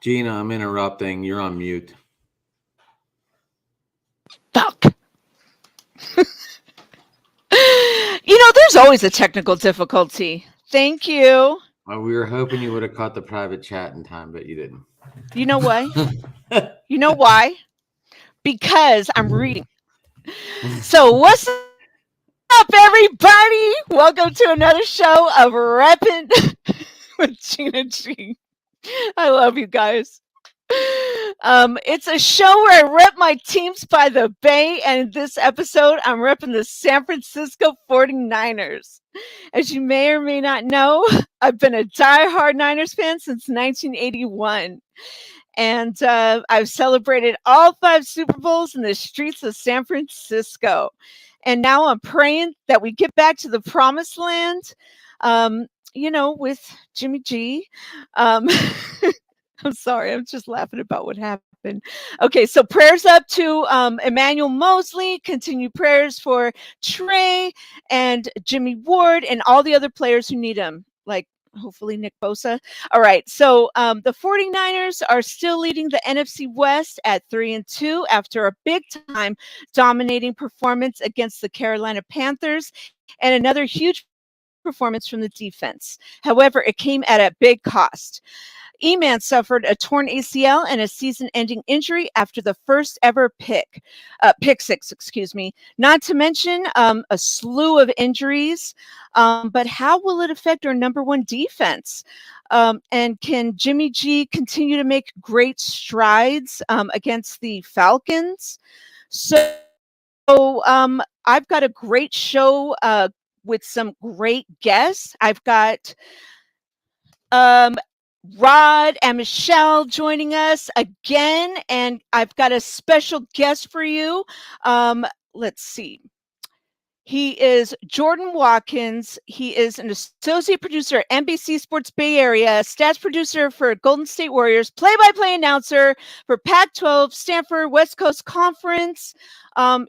Gina, I'm interrupting. You're on mute. Fuck. There's always a technical difficulty. Thank you. Well, we were hoping you would have caught the private chat in time, but you didn't. You know why? You know why? Because I'm reading. So what's up, everybody? Welcome to another show of Reppin with Gina G. I love you guys. It's a show where I rep my teams by the bay, and in this episode, I'm repping the San Francisco 49ers. As you may or may not know, I've been a diehard Niners fan since 1981. And I've celebrated all 5 Super Bowls in the streets of San Francisco. And now I'm praying that we get back to the promised land, with Jimmy G. I'm sorry, I'm just laughing about what happened. Okay, so prayers up to Emmanuel Moseley. Continue prayers for Trey and Jimmy Ward and all the other players who need him, like hopefully Nick Bosa. All right, so the 49ers are still leading the NFC West at 3-2 after a big-time dominating performance against the Carolina Panthers and another huge performance from the defense. However, it came at a big cost. E-Man suffered a torn ACL and a season-ending injury after the first ever pick six, not to mention a slew of injuries. But how will it affect our number one defense? And can Jimmy G continue to make great strides against the Falcons? So I've got a great show with some great guests. I've got Rod and Michelle joining us again, and I've got a special guest for you. Let's see. He is Jordan Watkins. He is an associate producer at NBC Sports Bay Area, stats producer for Golden State Warriors, play-by-play announcer for Pac-12, Stanford, West Coast Conference.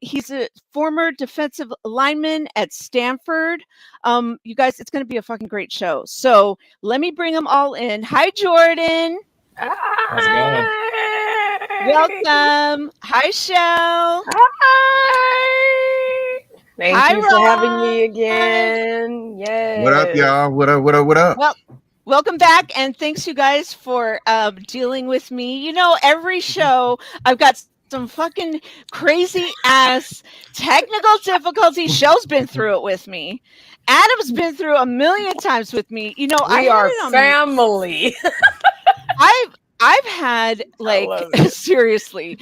He's a former defensive lineman at Stanford. You guys, it's going to be a fucking great show. So let me bring them all in. Hi, Jordan. How's it going? Welcome. Hi, Shell. Hi. Thank you for having me again. Yes. What up, y'all? What up? Well, welcome back, and thanks, you guys, for dealing with me. Every show, I've got some fucking crazy-ass technical difficulty. Shell's been through it with me. Adam's been through a million times with me. We are family. I've had, seriously,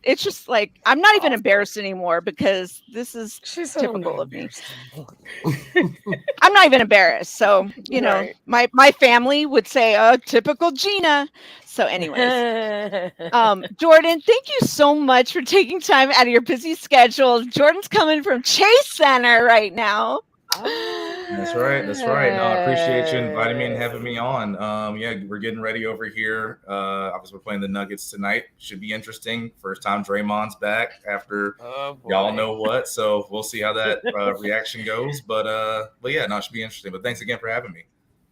it's just like, I'm not even embarrassed anymore because this is typical of me. I'm not even embarrassed. So, right. my family would say, typical Gina. So anyways, Jordan, thank you so much for taking time out of your busy schedule. Jordan's coming from Chase Center right now. That's right. No, I appreciate you inviting me and having me on. We're getting ready over here. Obviously, we're playing the Nuggets tonight. Should be interesting. First time Draymond's back after y'all know what. So we'll see how that reaction goes. But yeah, no, it should be interesting. But thanks again for having me.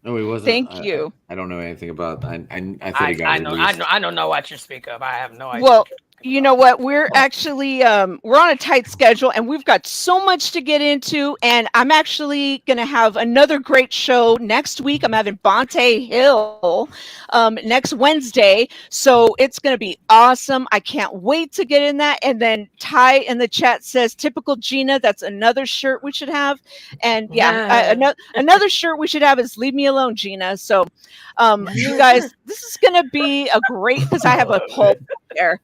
No, he wasn't. Thank you. I don't know anything about. I thought he got released. I don't know what you speak of. I have no idea. Well, you know what? We're actually we're on a tight schedule, and we've got so much to get into. And I'm actually going to have another great show next week. I'm having Bonte Hill next Wednesday, so it's going to be awesome. I can't wait to get in that. And then Ty in the chat says, "Typical Gina." That's another shirt we should have. And another shirt we should have is "Leave Me Alone, Gina." So, you guys, this is going to be a great, because I have a poll there.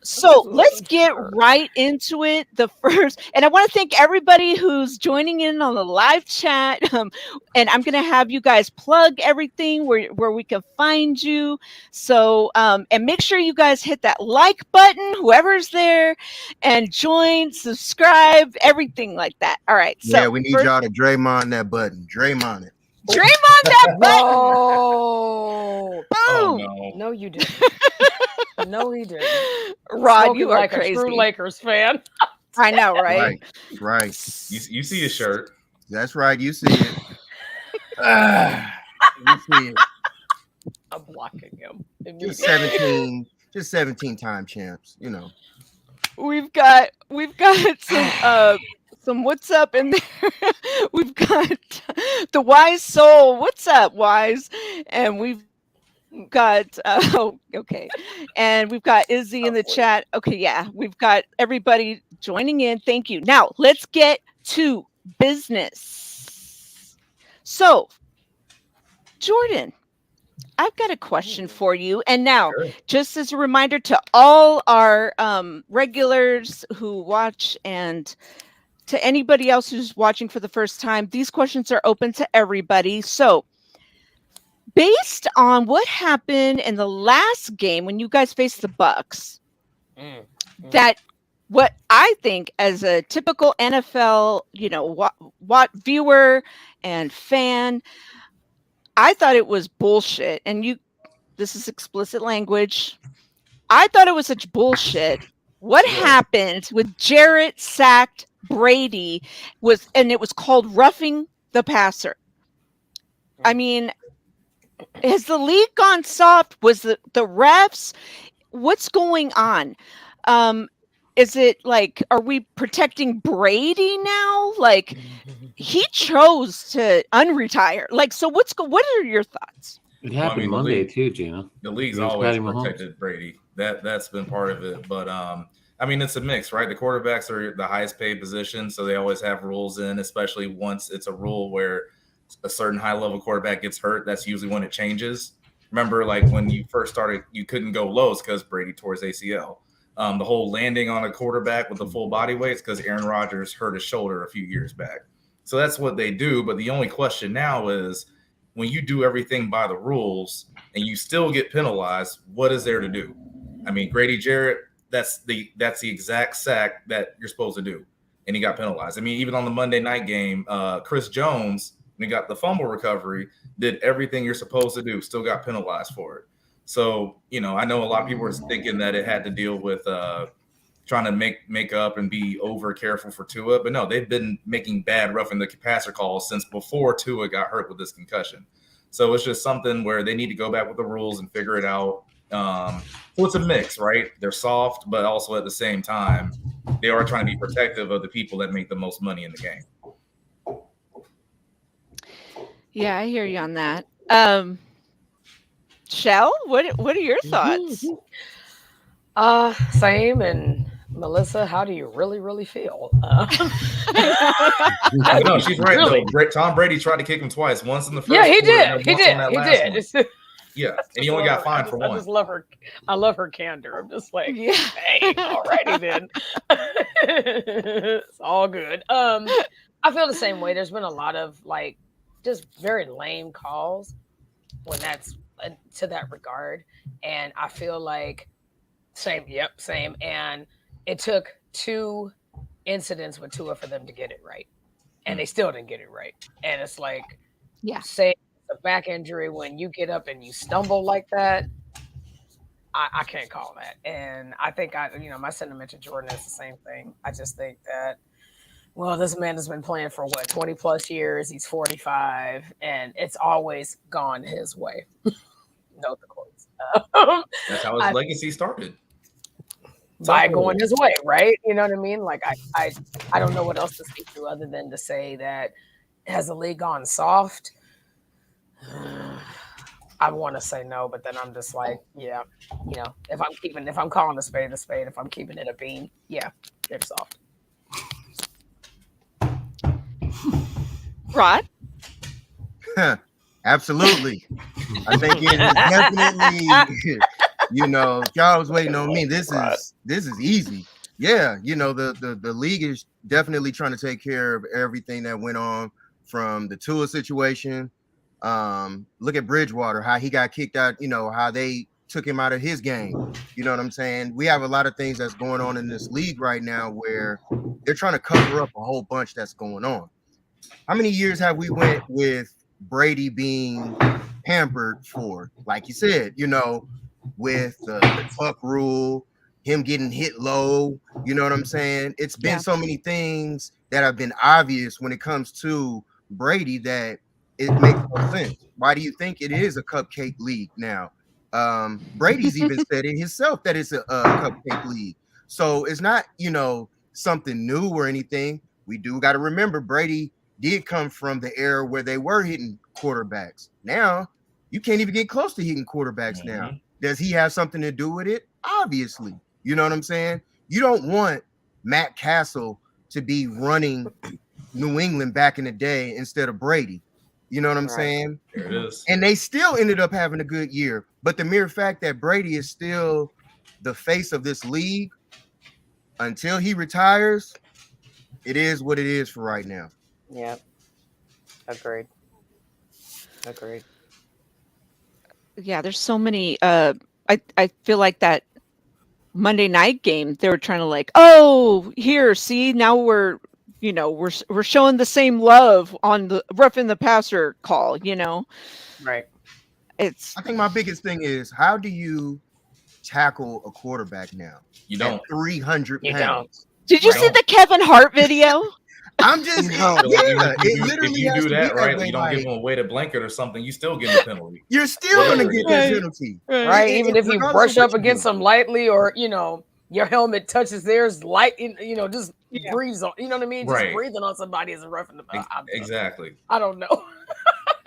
So let's get right into it. And I want to thank everybody who's joining in on the live chat. And I'm going to have you guys plug everything where we can find you. So, and make sure you guys hit that like button, whoever's there, and join, subscribe, everything like that. All right. So yeah, we need y'all to Draymond that button. Draymond it. Draymond that button. Oh, boom. No, you didn't. No, he didn't. Rod, Spoken you are like crazy. A true Lakers fan. I know, right? Right. You see his shirt. That's right. You see it. You see it. I'm blocking him. Just immediately. 17-time champs, you know. We've got some what's up in there. We've got the wise soul. What's up, wise? And we've got okay, and we've got Izzy in the chat. Okay, yeah, we've got everybody joining in. Thank you. Now let's get to business. So, Jordan, I've got a question for you. And now, just as a reminder to all our regulars who watch and to anybody else who's watching for the first time, these questions are open to everybody. So, based on what happened in the last game when you guys faced the Bucks, that what I think as a typical NFL, what viewer and fan, I thought it was bullshit. And this is explicit language. I thought it was such bullshit. What happened with Jarrett sacked Brady and it was called roughing the passer. I mean, has the league gone soft? Was the refs? What's going on? Is it like, are we protecting Brady now? Like, he chose to unretire. Like, so what are your thoughts? It happened Monday too, Gina. The league's always protected Brady. That's been part of it. But I mean, it's a mix, right? The quarterbacks are the highest paid position, so they always have rules in, especially once it's a rule where a certain high level quarterback gets hurt. That's usually when it changes. Remember, like when you first started, you couldn't go lows because Brady tore his ACL. The whole landing on a quarterback with the full body weight is because Aaron Rodgers hurt his shoulder a few years back. So that's what they do. But the only question now is when you do everything by the rules and you still get penalized, what is there to do? I mean, Grady Jarrett, that's the exact sack that you're supposed to do. And he got penalized. I mean, even on the Monday night game, Chris Jones, when he got the fumble recovery, did everything you're supposed to do, still got penalized for it. So, I know a lot of people were thinking that it had to deal with trying to make up and be over careful for Tua. But no, they've been making bad roughing the passer calls since before Tua got hurt with this concussion. So it's just something where they need to go back with the rules and figure it out. So it's a mix, right? They're soft, but also at the same time, they are trying to be protective of the people that make the most money in the game. Yeah, I hear you on that. Shell, what are your thoughts? Same. And Melissa, how do you really feel? No, she's right. Really? Tom Brady tried to kick him twice. Once in the first. Yeah, he quarter, did. He did. Yeah, and he only got fined for one. I just love her. I love her candor. I'm just like, hey, alrighty then. It's all good. I feel the same way. There's been a lot of just very lame calls when that's to that regard, and I feel like same. And it took 2 incidents with Tua for them to get it right, and they still didn't get it right. And it's like, say a back injury when you get up and you stumble like that, I can't call that. And I think my sentiment to Jordan is the same thing. I just think that, well, this man has been playing for 20 plus years. He's 45, and it's always gone his way. Note the quotes. That's how his legacy started. By going his way, right? You know what I mean? Like I don't know what else to speak to other than to say that has the league gone soft? I want to say no, but then I'm just like, yeah, if I'm calling a spade, if I'm keeping it a bean, yeah, they're soft. Rod? Absolutely. I think it is definitely, if y'all was waiting on me, this is easy. Yeah, the league is definitely trying to take care of everything that went on from the Tua situation. Look at Bridgewater, how he got kicked out, how they took him out of his game. You know what I'm saying? We have a lot of things that's going on in this league right now where they're trying to cover up a whole bunch that's going on. How many years have we went with Brady being pampered for, like you said, with the tuck rule, him getting hit low, you know what I'm saying? It's been so many things that have been obvious when it comes to Brady that it makes no sense. Why do you think it is a cupcake league now? Brady's even said it himself that it's a cupcake league. So it's not, something new or anything. We do got to remember Brady did come from the era where they were hitting quarterbacks. Now you can't even get close to hitting quarterbacks now. Does he have something to do with it? Obviously. You know what I'm saying? You don't want Matt Castle to be running New England back in the day instead of Brady. You know what I'm saying? There it is. And they still ended up having a good year. But the mere fact that Brady is still the face of this league until he retires, it is what it is for right now. Yeah. Agreed. Yeah, there's so many. I feel like that Monday night game, they were trying to like, oh, here, see, now we're showing the same love on the roughing the passer call, Right. I think my biggest thing is, how do you tackle a quarterback now? You don't. 300 You pounds. Did you see the Kevin Hart video? I'm just it literally if you has do to that be right, way, you don't like, give them a weighted blanket or something, you still get a penalty. You're still gonna get that penalty. Right. Even if you regardless brush of up what you against do. them lightly, or your helmet touches theirs light, just breathes on. You know what I mean? Just Right. breathing on somebody is a roughing the Exactly. I don't know.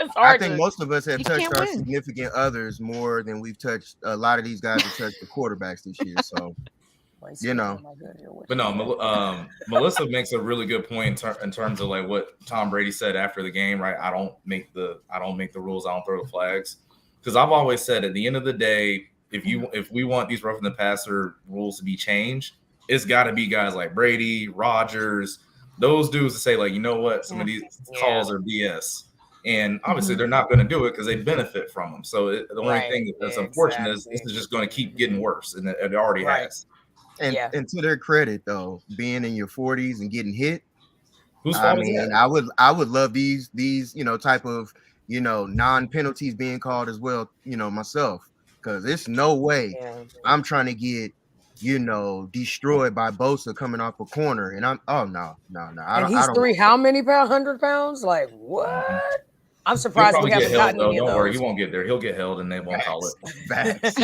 It's I hard think to. most of us have You touched can't our win. significant others more than we've touched a lot of these guys have touched the quarterbacks this year. So But no, Melissa makes a really good point in terms of like what Tom Brady said after the game, right? I don't make the rules, I don't throw the flags. Because I've always said at the end of the day, if we want these roughing the passer rules to be changed, it's got to be guys like Brady, Rodgers, those dudes to say like, you know what, some of these calls are BS. And obviously they're not going to do it because they benefit from them. So the only thing that's unfortunate is this is just going to keep getting worse, and it already has. And to their credit, though, being in your 40s and getting hit, whose fault is that? I would love these type of non-penalties being called as well, myself, because there's no way I'm trying to get destroyed by Bosa coming off a corner, and I'm no. And he's how many pounds? 100 pounds? Like what? I'm surprised we haven't gotten any of those. Don't worry, he won't get there. He'll get held, and they won't call it. Facts.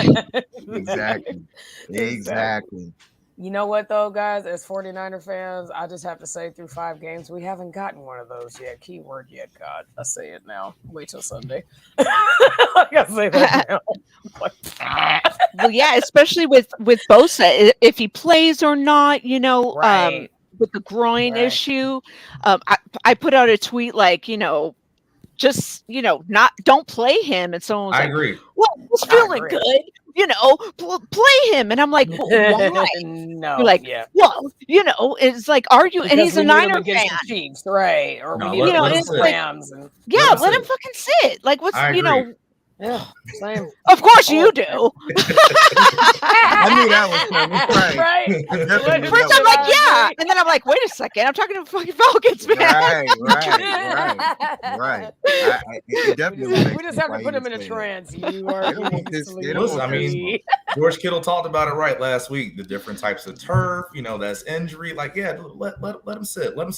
Exactly. You know what, though, guys? As 49er fans, I just have to say through 5 games, we haven't gotten one of those yet. Keyword yet, God. I say it now. Wait till Sunday. I gotta say that now. Well, yeah, especially with Bosa, if he plays or not, with the groin issue. I put out a tweet like, just don't play him, and someone was I like, agree. well, he's feeling good, play him, and I'm like, why? No, you're like, well, it's like, are you? Because and he's a Niner fan, the Chiefs, right? Or no, we need let against the Rams. And let him fucking sit. Like, what's yeah, same. Of course you do. I knew that was coming. Right. First I'm like, yeah. And then I'm like, wait a second. I'm talking to fucking Falcons, man. Right. It definitely we just have to put him in a trance. You are. Listen, I mean, George Kittle talked about it right last week. The different types of turf, that's injury. Like, yeah, let him sit. Let him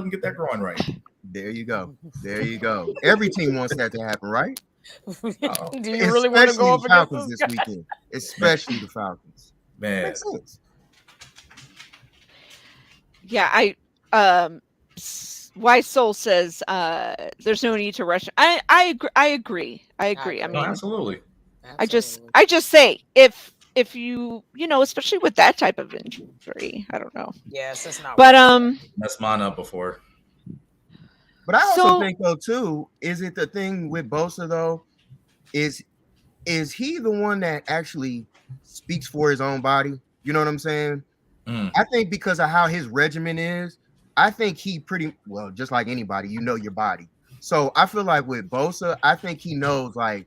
get that groin right. There you go. Every team wants that to happen, right? Do you really want to go up against Falcons this weekend? Especially the Falcons. Man. Makes sense. Yeah, Wise Soul says there's no need to rush. I agree. I mean, absolutely. I just say if you especially with that type of injury, I don't know. Yes, that's not. But Messed mine up before. But I also think though too, is it the thing with Bosa though? Is he the one that actually speaks for his own body? You know what I'm saying? I think because of how his regimen is, I think he pretty well, just like anybody, your body. So I feel like with Bosa, I think he knows like,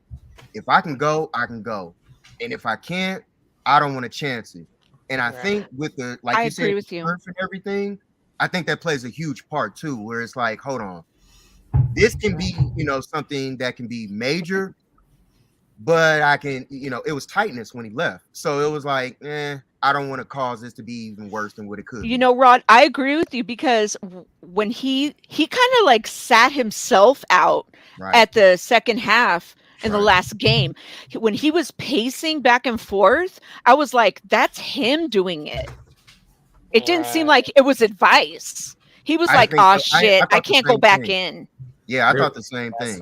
if I can go, I can go. And if I can't, I don't want to chance it. And I think with the, like you said, turf and everything, I think that plays a huge part too, where it's like, hold on, this can be, something that can be major, but I can, it was tightness when he left. So it was like, I don't want to cause this to be even worse than what it could. Rod, I agree with you because when he kind of like sat himself out at the second half in the last game. When he was pacing back and forth, I was like, that's him doing it. It didn't seem like it was advice. He was like, oh, shit, I can't go back in. Yeah, I thought the same thing.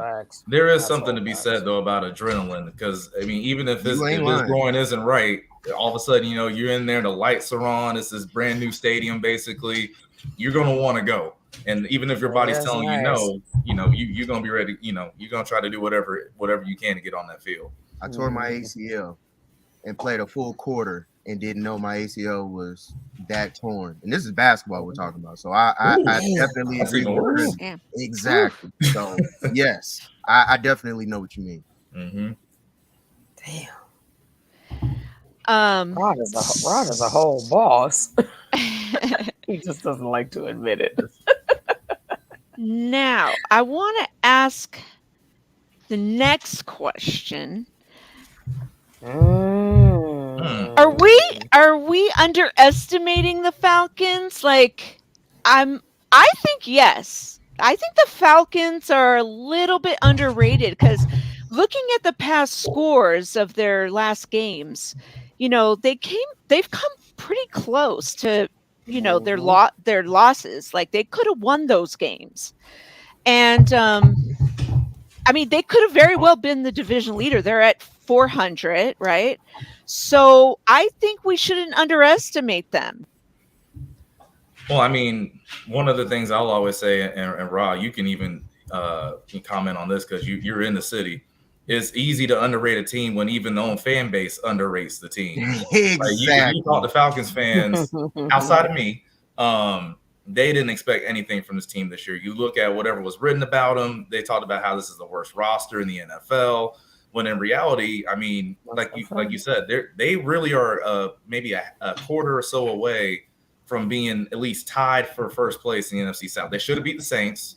There is something to be said, though, about adrenaline. Because, I mean, even if this groin isn't right, all of a sudden, you know, you're in there, the lights are on, it's this brand new stadium, basically. You're going to want to go. And even if your body's telling you no, you know, you're going to be ready, you know, you're going to try to do whatever you can to get on that field. I tore my ACL and played a full quarter and didn't know my ACL was that torn. And this is basketball we're talking about. So I definitely agree with her. Exactly. So yes, I definitely know what you mean. Mm-hmm. Damn. Rod is a whole boss. He just doesn't like to admit it. Now, I want to ask the next question. Are we underestimating the Falcons? Like, I think yes. I think the Falcons are a little bit underrated because looking at the past scores of their last games, you know, they've come pretty close to, you know, their losses. Like, they could have won those games. And I mean, they could have very well been the division leader. They're at 400, right? So I think we shouldn't underestimate them. Well, I mean, one of the things I'll always say, and Rod, you can even comment on this because you're in the city. It's easy to underrate a team when even the own fan base underrates the team. Exactly. Like you talk to Falcons fans outside of me, they didn't expect anything from this team this year. You look at whatever was written about them. They talked about how this is the worst roster in the NFL. When in reality, I mean, like you said, they really are maybe a quarter or so away from being at least tied for first place in the NFC South. They should have beat the Saints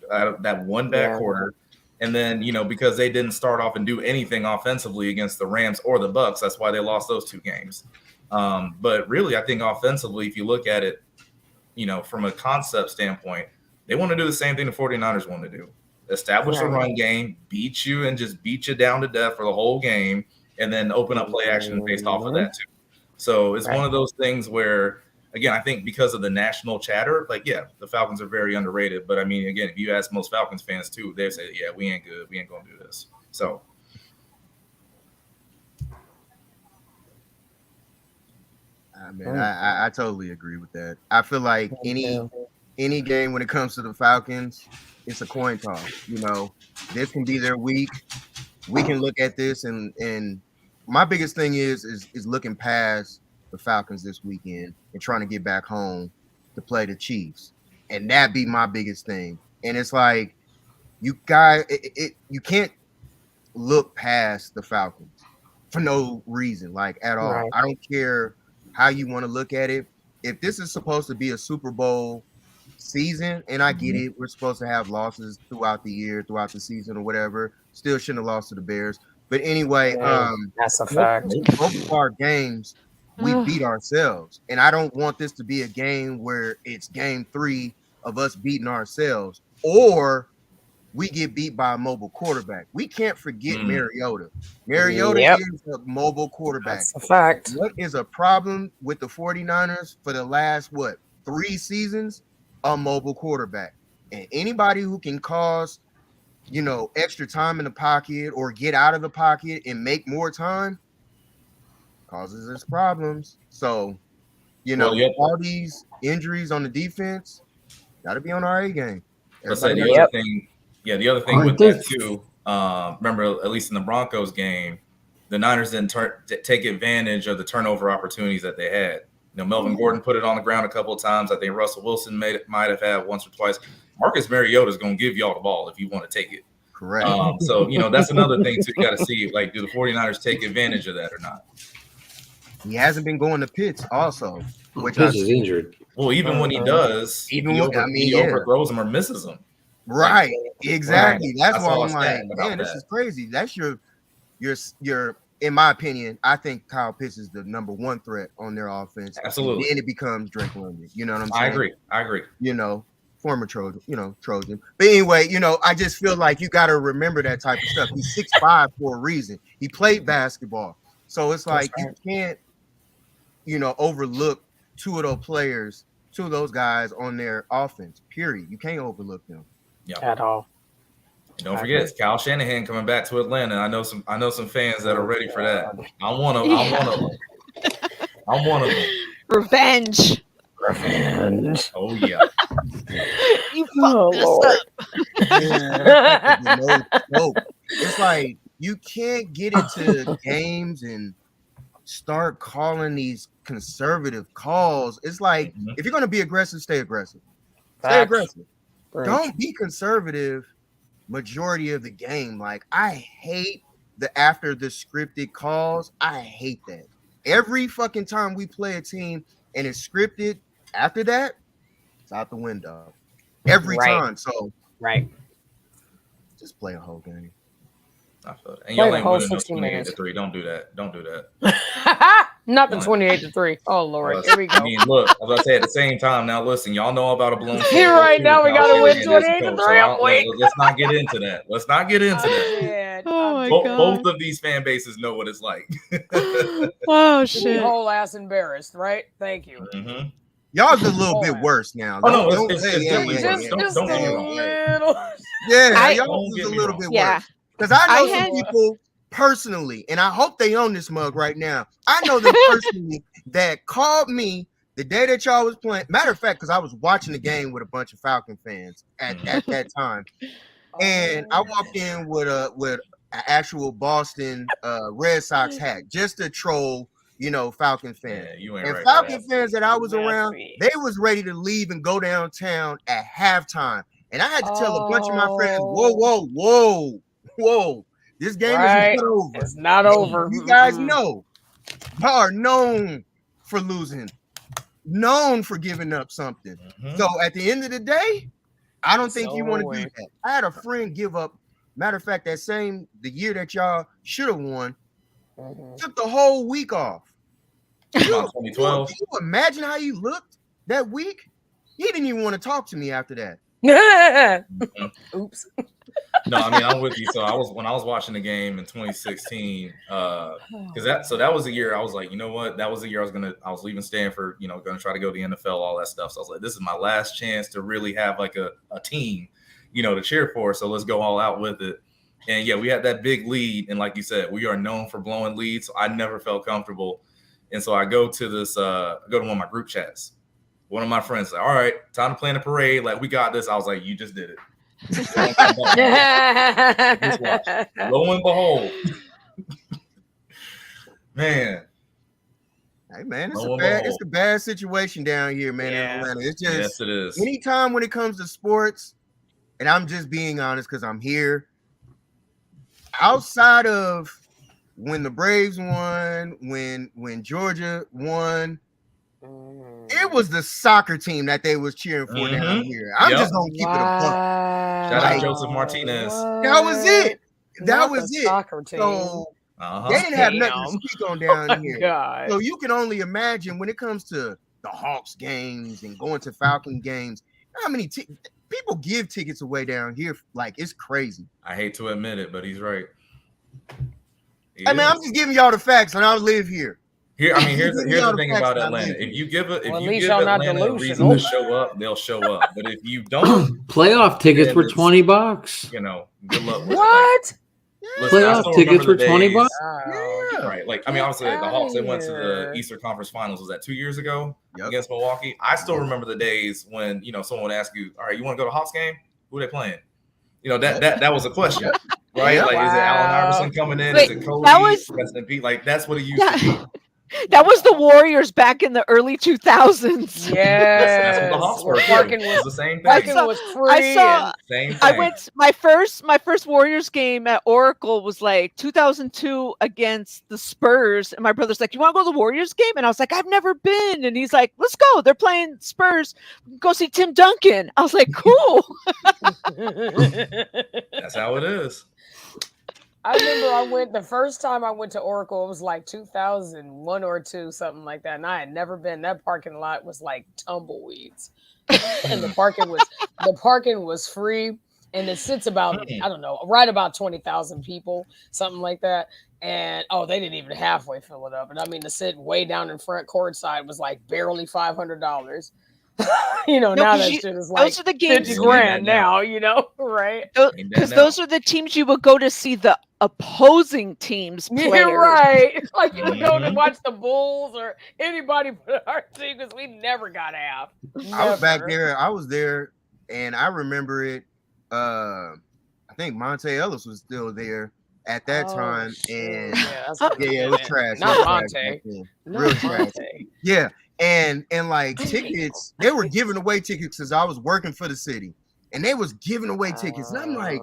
that one bad quarter. And then, you know, because they didn't start off and do anything offensively against the Rams or the Bucks, that's why they lost those two games. But really, I think offensively, if you look at it, you know, from a concept standpoint, they want to do the same thing the 49ers want to do. Establish a run game, beat you and just beat you down to death for the whole game, and then open up play action based off of that too. So it's one of those things where, again, I think because of the national chatter, like, yeah, the Falcons are very underrated. But I mean, again, if you ask most Falcons fans too, they say, yeah, we ain't good. We ain't going to do this. So. I mean, I totally agree with that. I feel like any game when it comes to the Falcons, it's a coin toss. You know, this can be their week. We can look at this and my biggest thing is looking past the Falcons this weekend and trying to get back home to play the Chiefs. And that be my biggest thing. And it's like, you guys, you can't look past the Falcons for no reason, like at all. Right. I don't care how you want to look at it. If this is supposed to be a Super Bowl season, and I get it, we're supposed to have losses throughout the year, throughout the season or whatever, still shouldn't have lost to the Bears. But anyway, that's a fact. Both of our games, we beat ourselves. And I don't want this to be a game where it's game 3 of us beating ourselves, or we get beat by a mobile quarterback. We can't forget Mariota. Mariota is a mobile quarterback. That's a fact. What is a problem with the 49ers for the last, 3 seasons? A mobile quarterback. And anybody who can cause, you know, extra time in the pocket or get out of the pocket and make more time causes us problems. So, you know, all these injuries on the defense, got to be on our A game. Let's say the other thing with that too, remember, at least in the Broncos game, the Niners didn't take advantage of the turnover opportunities that they had. You know, Melvin Gordon put it on the ground a couple of times. I think Russell Wilson might have had once or twice. Marcus Mariota is going to give y'all the ball if you want to take it. Correct. So, you know, that's another thing too. You got to see, like, do the 49ers take advantage of that or not? He hasn't been going to Pitts also. Which Pitts is injured. Well, even when he does, he overthrows him or misses him. Right. Exactly. That's why I'm like, man, this is crazy. That's your in my opinion, I think Kyle Pitts is the number 1 threat on their offense. Absolutely. And then it becomes Drake London. You know what I'm saying? I agree. You know, former Trojan, Trojan. But anyway, I just feel like you got to remember that type of stuff. He's 6'5" for a reason. He played basketball. So it's like you can't, overlook two of those guys on their offense, period. You can't overlook them. At all. And don't forget, it's Kyle Shanahan coming back to Atlanta. I know some fans that are ready for that. I'm one of them. Revenge. Oh yeah. You fucked us up. It's like you can't get into games and start calling these conservative calls. It's like if you're going to be aggressive, stay aggressive. Stay aggressive. Don't be conservative majority of the game. Like, I hate after the scripted calls. I hate that. Every fucking time we play a team and it's scripted, after that, it's out the window. Every time. So just play a whole game. I feel that. And y'all ain't winning no 28-3. Don't do that. Not the 28-3. Oh Lord, here we go. I mean, look, as I say, at the same time, now listen, y'all know about a balloon. Here right now, we gotta win 28-3. Let's not get into that. Oh my God. Both of these fan bases know what it's like. Oh shit. Whole ass embarrassed, right? Thank you. Mm-hmm. Y'all's a little bit worse now. Oh no, it's definitely worse. Don't get me wrong. Y'all is a little bit worse. Because I know some people personally, and I hope they own this mug right now. I know them personally that called me the day that y'all was playing. Matter of fact, because I was watching the game with a bunch of Falcon fans at that time, and I walked in with an actual Boston Red Sox hat just to troll, Falcon fans. Yeah, you ain't and right, Falcon fans that I was around, they was ready to leave and go downtown at halftime, and I had to tell a bunch of my friends, whoa, this game is not over. It's not over. You guys know y'all are known for losing, known for giving up something. So at the end of the day, I don't think you want to do that. I had a friend give up. Matter of fact, the year that y'all should have won, took the whole week off. 2012. Can you imagine how you looked that week? He didn't even want to talk to me after that. Oops. No, I mean, I'm with you. So when I was watching the game in 2016, because that was the year I was like, you know what? That was the year I was leaving Stanford, gonna try to go to the NFL, all that stuff. So I was like, this is my last chance to really have like a team, to cheer for. So let's go all out with it. And yeah, we had that big lead, and like you said, we are known for blowing leads. So I never felt comfortable, and so I go to one of my group chats. One of my friends said, all right, time to plan a parade. Like, we got this. I was like, you just did it. Just watch. Lo and behold. Man. Hey, man, it's a bad situation down here, man, in Atlanta. It's just, yes, it is. Anytime when it comes to sports, and I'm just being honest because I'm here, outside of when the Braves won, when Georgia won, it was the soccer team that they was cheering for down here. I'm just gonna keep it a buck. Shout out Joseph Martinez. That was it. That was it. Soccer team. So they didn't have nothing to speak on down here. God. So you can only imagine when it comes to the Hawks games and going to Falcon games, how many people give tickets away down here? Like, it's crazy. I hate to admit it, but he's right. I'm just giving y'all the facts, and I live here. Here's the thing about Atlanta. If you give Atlanta a reason to show up, they'll show up. But if you don't, playoff tickets were $20. Good luck with what? Listen, playoff tickets were $20. Yeah. Right. Like, I mean, obviously the Hawks, they went to the Eastern Conference Finals. Was that 2 years ago against Milwaukee? I still remember the days when, someone would ask you, all right, you want to go to Hawks game? Who are they playing? That was a question. Right? Like, is it Allen Iverson coming in? Is it Kobe? Like, that's what it used to be. That was the Warriors back in the early 2000s. Yeah, that's what the Hawks were. Parking was the same thing. Parking was free. Same thing. I went my first Warriors game at Oracle was like 2002 against the Spurs, and my brother's like, "You want to go to the Warriors game?" And I was like, "I've never been." And he's like, "Let's go. They're playing Spurs. Go see Tim Duncan." I was like, "Cool." That's how it is. I remember the first time I went to Oracle, it was like 2001 or 2, something like that. And I had never been. That parking lot was like tumbleweeds. And the parking was free. And it sits about, I don't know, right about 20,000 people, something like that. And they didn't even halfway fill it up. And I mean, to sit way down in front courtside was like barely $500. Now that shit is like those are the games 50 grand now, right? Because those are the teams you would go to see the opposing teams play. You're right. Like you would go to watch the Bulls or anybody but our team because we never got half. I was back there. I was there, and I remember it. I think Monte Ellis was still there at that time, and it was trash. Not Monte. Real trash. Yeah, and like tickets, they were giving away tickets because I was working for the city, and they was giving away tickets, and I'm like,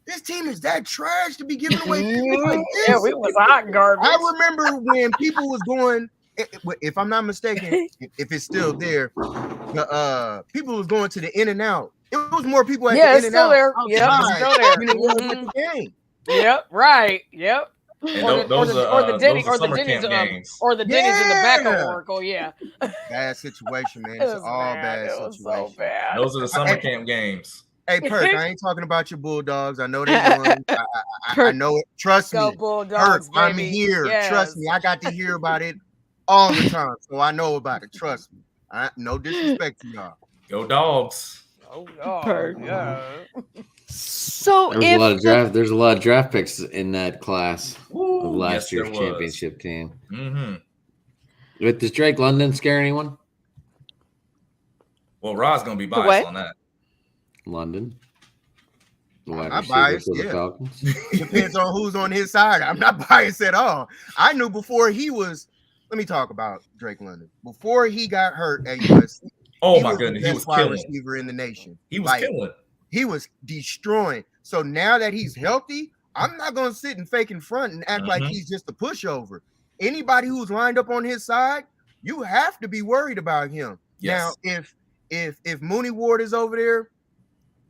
this team is that trash to be giving away tickets like this. Yeah, we was hot garbage. I remember when people was going. If I'm not mistaken, if it's still there, people was going to the In and Out. It was more people at the In and Out. There. Yep, it's still there. Than it was at the game. Yep, right. Yep. Or the Denny's in the back of Oracle. Yeah. Bad situation, man. It's all bad situation. So bad. Those are the summer camp games. Hey, Perk, I ain't talking about your Bulldogs. I know they won. I know it. Trust Go me. Bulldogs, Perk, I'm baby. here. Yes. Trust me. I got to hear about it all the time, so I know about it. Trust me. No disrespect to y'all. Go Dogs. Oh God. Perk. Yeah. So there's a lot of draft picks in that class of last year's there was. championship team. Mm-hmm. But does Drake London scare anyone? Well, Rod's gonna be biased on that. London. I'm not biased. For the Yeah. Falcons. Depends on who's on his side. I'm not biased at all. I knew before he was. Let me talk about Drake London. Before he got hurt at USC. Oh my goodness, he was killing. Receiver in the nation. He was killing. He was destroying. So now that he's healthy, I'm not going to sit and fake in front and act like he's just a pushover. Anybody who's lined up on his side, you have to be worried about him. Yes. Now, if Mooney Ward is over there,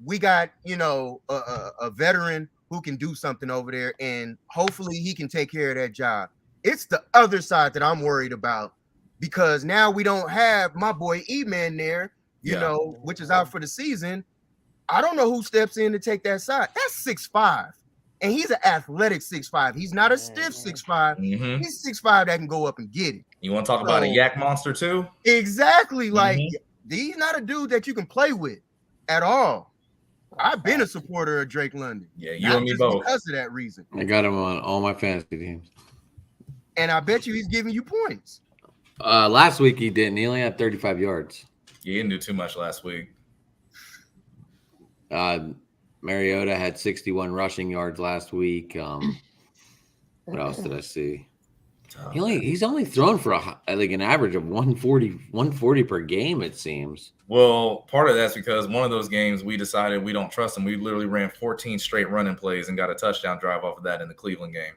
we got a veteran who can do something over there, and hopefully he can take care of that job. It's the other side that I'm worried about, because now we don't have my boy E-Man there, which is out for the season. I don't know who steps in to take that side. That's 6'5", and he's an athletic 6'5". He's not a stiff 6'5". He's 6'5" that can go up and get it. You want to talk about a yak monster too? Exactly. Like, he's not a dude that you can play with at all. I've been a supporter of Drake London. Yeah, you and me both. Because of that reason. I got him on all my fantasy teams. And I bet you he's giving you points. Last week he didn't. He only had 35 yards. Yeah, he didn't do too much last week. Mariota had 61 rushing yards last week. What else did I see? He's only thrown for an average of 140 per game, it seems. Well, part of that's because one of those games we decided we don't trust him. We literally ran 14 straight running plays and got a touchdown drive off of that in the Cleveland game.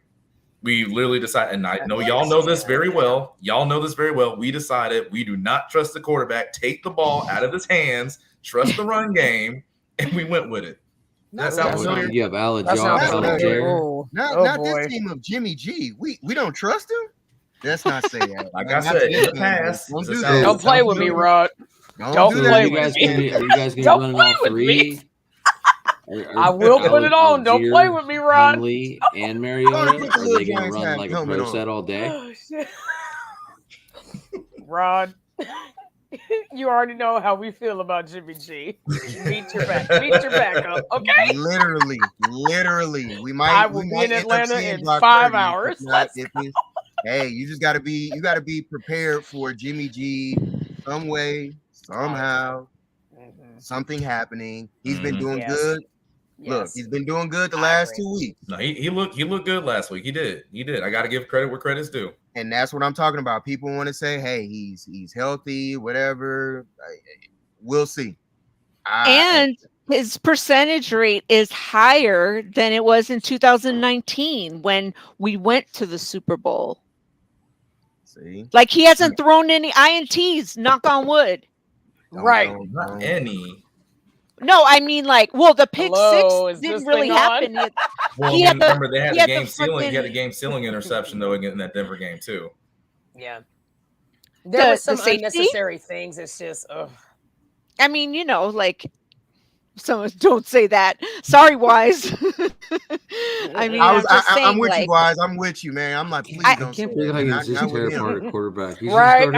We literally decided, and I know y'all know this very well. Y'all know this very well. We decided we do not trust the quarterback. Take the ball out of his hands. Trust the run game, and we went with it. That's how you have Not this team of Jimmy G. We don't trust him. Let's not say that. Like I said, in the past, don't play with me, Rod. Don't play with me. Are you guys going to run all three? I will put it on. Don't play with me, Ron. Lee and Mariota. Are they going to run like a pro set all day? Oh, shit. Ron, you already know how we feel about Jimmy G. Beat your back up, okay? Literally. I will be in Atlanta in 5 hours. Hey, you just gotta be prepared for Jimmy G some way, somehow, something happening. He's been doing good. Look, he's been doing good the last 2 weeks. No, he looked good last week. He did. I got to give credit where credit's due. And that's what I'm talking about. People want to say, "Hey, he's healthy, whatever." We'll see. And his percentage rate is higher than it was in 2019 when we went to the Super Bowl. See, like he hasn't thrown any INTs. Knock on wood. Right. Not any. No, I mean like, well, the pick Hello, is six didn't this really thing on? happen. Well, He had the- remember they had he the had the game ceiling. He had the frickin- game ceiling interception though in that Denver game too. Yeah. There were some safety? unnecessary things. It's just, ugh. I mean, you know, like someone don't say that. Sorry, Wise. I mean, I'm just saying, I'm with like, you, Wise. I'm with you, man. I'm like, please I don't I say can't that. believe how you Not just with tear him. apart a quarterback. He's Right? Your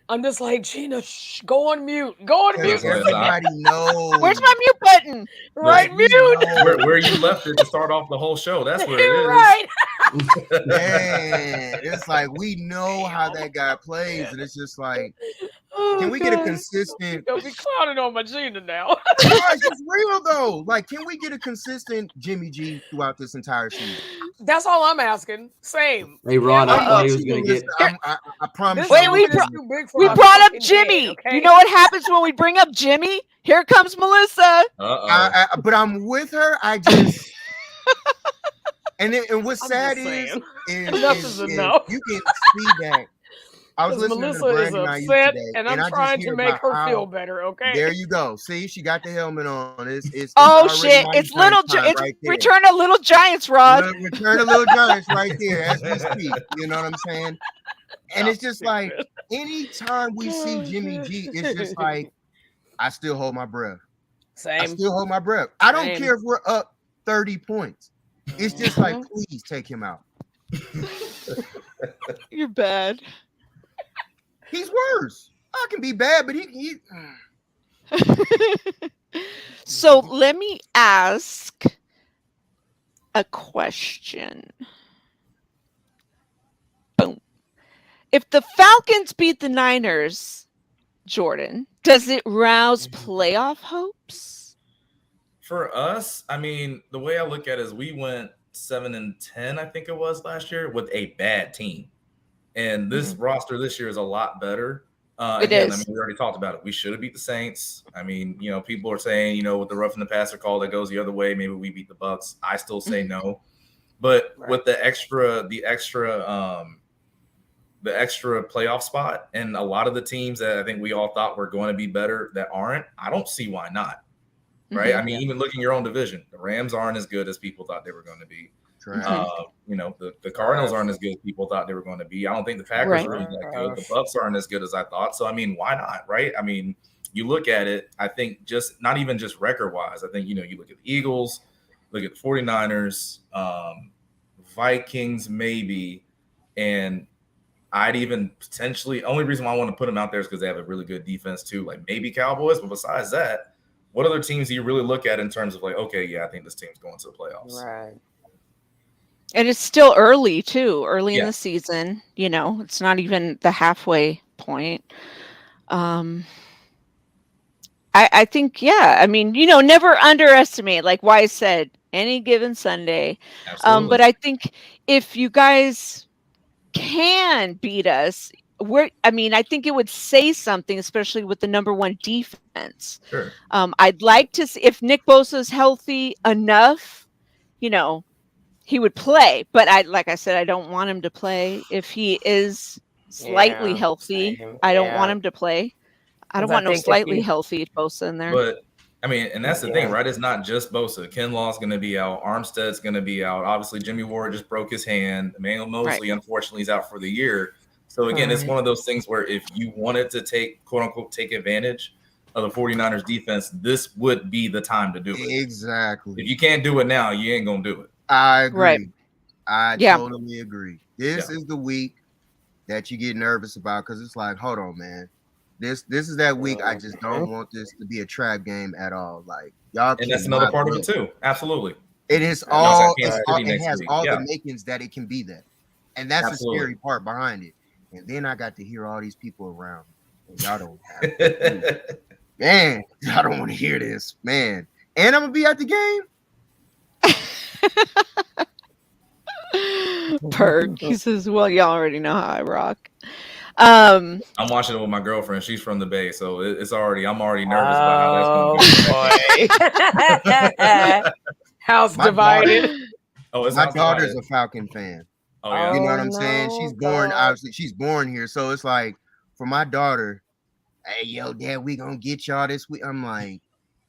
I'm just like, Gina, shh, go on mute. Go on mute. That's what it's Everybody knows. where's my mute button? Right, We mute. know. where you left it to start off the whole show. That's where it is. Right. Man, it's like we know how that guy plays, and it's just like, Oh, can we get a God. consistent? Don't be clowning on my Gina now. Guys, it's real though. Like, can we get a consistent Jimmy G throughout this entire season? That's all I'm asking. Same. Hey, Rod, I Yeah, thought he was going to get. I promise. This Wait, you, we I'm woman is listening. too big for We my brought up fucking Jimmy. head, okay? You know what happens when we bring up Jimmy? Here comes Melissa. But I'm with her. I just and what's I'm sad just is, saying. is, Enough is, is is enough. you can see that. I was Because listening to Melissa is Brandon and I upset, today, and I'm I just trying hear to make about her how- feel better, okay? There you go. See, she got the helmet on. It's Oh already shit! Mighty It's little. Giants time It's right there. Return of Little Giants, Rod. Return of Little Giants right there as we speak. You know what I'm saying? And it's just like anytime we see Jimmy G, it's just like I still hold my breath. I Same. still hold my breath. I don't Same. care if we're up 30 points. It's just like, please take him out. You're bad. He's worse. I can be bad, but he So let me ask a question. Boom. If the Falcons beat the Niners, Jordan, does it rouse playoff hopes? For us, I mean, the way I look at it is we went 7-10, I think it was last year, with a bad team. And this roster this year is a lot better. It Again, is. I mean, we already talked about it. We should have beat the Saints. I mean, you know, people are saying, you know, with the rough and the passer call that goes the other way, maybe we beat the Bucks. I still say no. But with the extra playoff spot and a lot of the teams that I think we all thought were going to be better that aren't, I don't see why not. Right? I mean, even looking your own division, the Rams aren't as good as people thought they were going to be. You know, the Cardinals aren't as good as people thought they were going to be. I don't think the Packers are really that good. The Bucks aren't as good as I thought. So I mean, why not? Right? I mean, you look at it, I think just not even just record wise. I think, you know, you look at the Eagles, look at the 49ers, Vikings, maybe, and I'd even potentially, only reason why I want to put them out there is because they have a really good defense too, like maybe Cowboys. But besides that, what other teams do you really look at in terms of like, okay, yeah, I think this team's going to the playoffs. Right. And it's still early too, early in Yeah. the season. You know, it's not even the halfway point. I think, yeah. I mean, you know, never underestimate, like Wise said, any given Sunday. Absolutely. But I think if you guys can beat us, I think it would say something, especially with the number one defense. Sure. I'd like to see if Nick Bosa is healthy enough, you know, he would play. But like I said, I don't want him to play. If he is slightly Yeah, healthy, same. I don't Yeah. want him to play. I don't 'Cause I want no think if slightly you- healthy Bosa in there. But I mean, and that's the thing, Yeah. right? It's not just Bosa. Kinlaw's going to be out. Armstead's going to be out. Obviously, Jimmy Ward just broke his hand. Emmanuel Moseley, unfortunately, is out for the year. So again, it's Right. one of those things where if you wanted to take, quote unquote, take advantage of the 49ers defense, this would be the time to do it. Exactly. If you can't do it now, you ain't going to do it. I agree. Right. I Yeah. totally agree. This is the week that you get nervous about because it's like, hold on, man. This is that week. I just don't want this to be a trap game at all. Like y'all, And that's another cannot part of look. it too. Absolutely. It is And also all. Kansas It's all City it next has week. all Yeah. the makings that it can be that, and that's Absolutely. the scary part behind it. And then I got to hear all these people around me. Y'all don't have man. I don't want to hear this, man. And I'm gonna be at the game. Perk. He says, well, y'all already know how I rock. Um, I'm watching it with my girlfriend. She's from the Bay, so I'm already nervous about how that's going to go. House My divided. Oh, it's My not daughter's divided. a Falcon fan. Oh yeah. You know what Oh, I'm saying? no, She's born, God. obviously, she's born here. So it's like for my daughter, hey, yo, dad, we gonna get y'all this week. I'm like,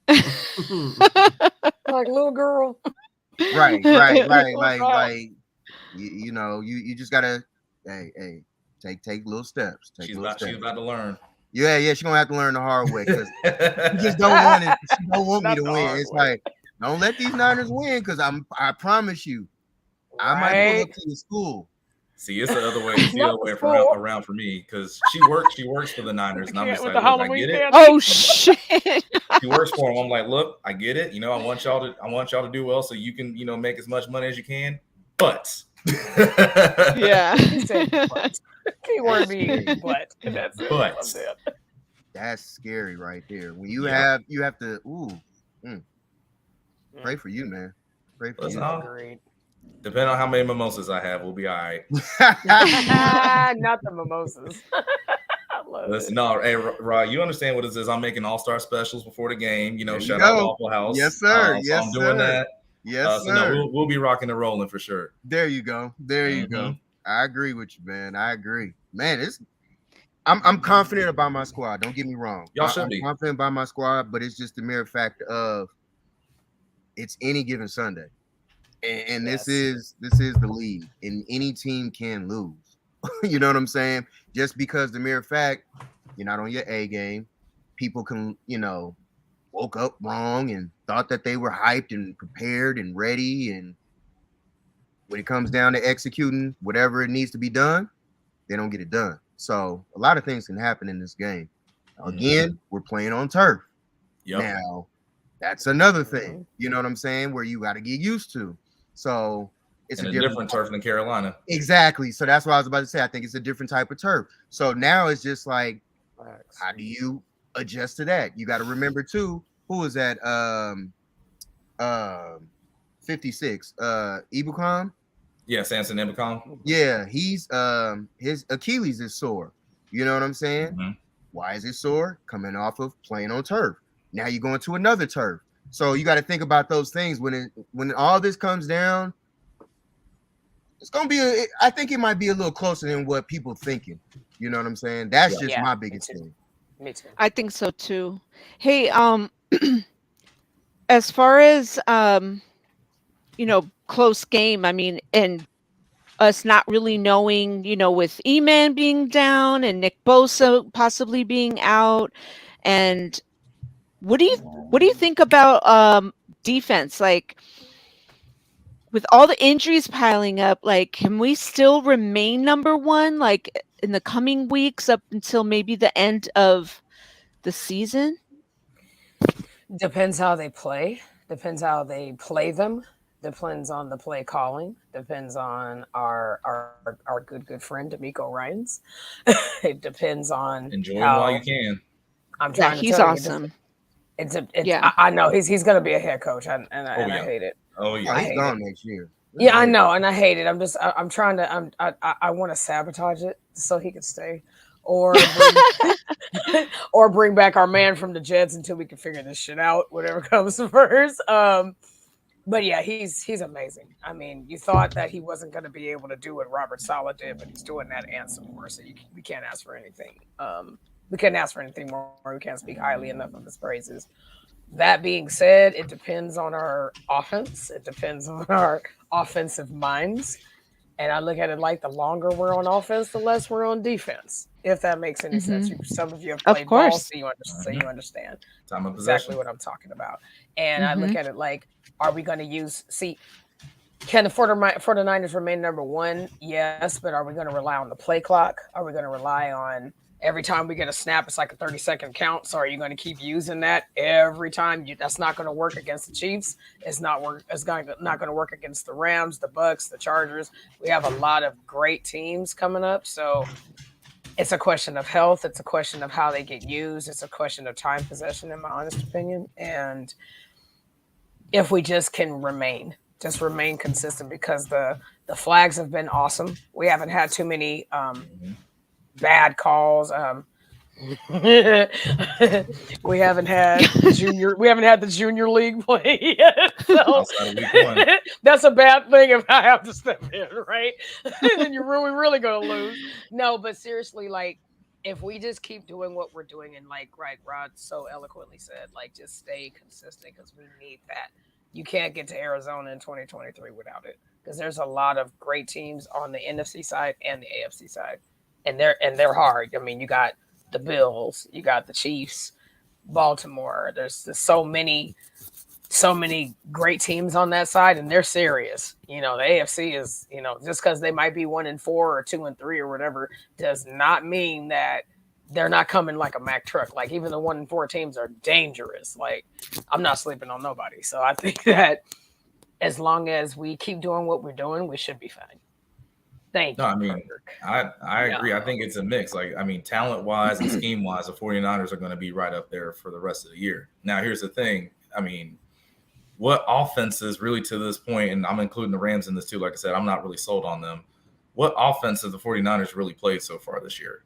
Like little girl. Right. Like you know, you just gotta hey take little steps. She's about to learn. Yeah, she's gonna have to learn the hard way because she just don't want it. She don't want me to win. It's like, don't let these Niners win because I promise you, I might pull up to your school. See, it's the other way. It's the other way around for me because she works for the Niners, and I'm just like, look, I get it. Oh shit! She works for them. I'm like, look, I get it. You know, I want y'all to do well so you can, you know, make as much money as you can. But yeah, keyword being but. That's it. But that's scary right there. When you have to pray for you, man. Pray for you. Agreed. Depending on how many mimosas I have, we'll be all right. Not the mimosas. Listen, no, hey, Rod, you understand what this is? I'm making all-star specials before the game. You know, shout out Waffle House. Yes, sir. So I'm doing that. Yes, so sir. No, we'll be rocking and rolling for sure. There you go. You go. I agree with you, man. I agree, man. I'm confident about my squad. Don't get me wrong. Y'all should be confident about my squad, but it's just the mere fact of it's any given Sunday, and this is the league, and any team can lose. You know what I'm saying? Just because the mere fact you're not on your A game, people can, you know, woke up wrong and thought that they were hyped and prepared and ready, and when it comes down to executing whatever it needs to be done, they don't get it done. So a lot of things can happen in this game. Again, we're playing on turf. Yep. Now, that's another thing, you know what I'm saying, where you got to get used to. So it's a different turf than Carolina. Exactly. So that's what I was about to say. I think it's a different type of turf. So now it's just like, how do you adjust to that? You got to remember too, who was that? 56. Ibukam? Yeah, Samson Ibukam. Yeah, he's his Achilles is sore. You know what I'm saying? Mm-hmm. Why is it sore? Coming off of playing on turf. Now you're going to another turf. So you got to think about those things when all this comes down. It's gonna be I think it might be a little closer than what people thinking. You know what I'm saying? That's just my biggest thing. Me too. I think so too. Hey, as far as you know, close game, I mean, and us not really knowing, you know, with E-Man being down and Nick Bosa possibly being out, and what do you think about defense? Like, with all the injuries piling up, like, can we still remain number one, like, in the coming weeks up until maybe the end of the season? Depends how they play. Depends how they play them. Depends on the play calling. Depends on our good friend D'Amico Ryans. It depends on enjoy him while you can. I'm trying to he's tell awesome. Yeah, I know he's going to be a head coach, and I hate it. Oh yeah, he's gone next year. Yeah, I know, and I hate it. I'm trying to. I want to sabotage it so he can stay, or bring back our man from the Jets until we can figure this shit out. Whatever comes first. But yeah, he's amazing. I mean, you thought that he wasn't going to be able to do what Robert Saleh did, but he's doing that and some more. So we can't ask for anything. We can't ask for anything more. We can't speak highly enough of his praises. That being said, it depends on our offense. It depends on our offensive minds. And I look at it like the longer we're on offense, the less we're on defense. If that makes any sense. Some of you have played ball, so you understand Time of exactly what I'm talking about. And I look at it like, are we going to can the 49ers remain number one? Yes, but are we going to rely on the play clock? Are we going to rely on every time we get a snap, it's like a 30-second count? So are you going to keep using that every time? That's not going to work against the Chiefs. It's not going to work against the Rams, the Bucks, the Chargers. We have a lot of great teams coming up. So it's a question of health. It's a question of how they get used. It's a question of time possession, in my honest opinion. And if we just can remain consistent, because the flags have been awesome. We haven't had too many bad calls. We haven't had the junior league play yet. So that's a bad thing if I have to step in, right? And then we're really gonna lose. No, but seriously, like, if we just keep doing what we're doing and like Rod so eloquently said, like just stay consistent because we need that. You can't get to Arizona in 2023 without it because there's a lot of great teams on the NFC side and the AFC side, and they're hard. I mean, you got the Bills, you got the Chiefs, Baltimore. There's so many great teams on that side, and they're serious. You know, the AFC is, you know, just because they might be 1-4 or 2-3 or whatever does not mean that they're not coming like a Mack truck. Like even the 1-4 teams are dangerous. Like I'm not sleeping on nobody. So I think that as long as we keep doing what we're doing, we should be fine. Thank you. No, I mean, I agree. I think it's a mix. Like, I mean, talent-wise and scheme-wise, the 49ers are going to be right up there for the rest of the year. Now, here's the thing. I mean, what offenses really to this point, and I'm including the Rams in this too, like I said, I'm not really sold on them. What offenses the 49ers really played so far this year?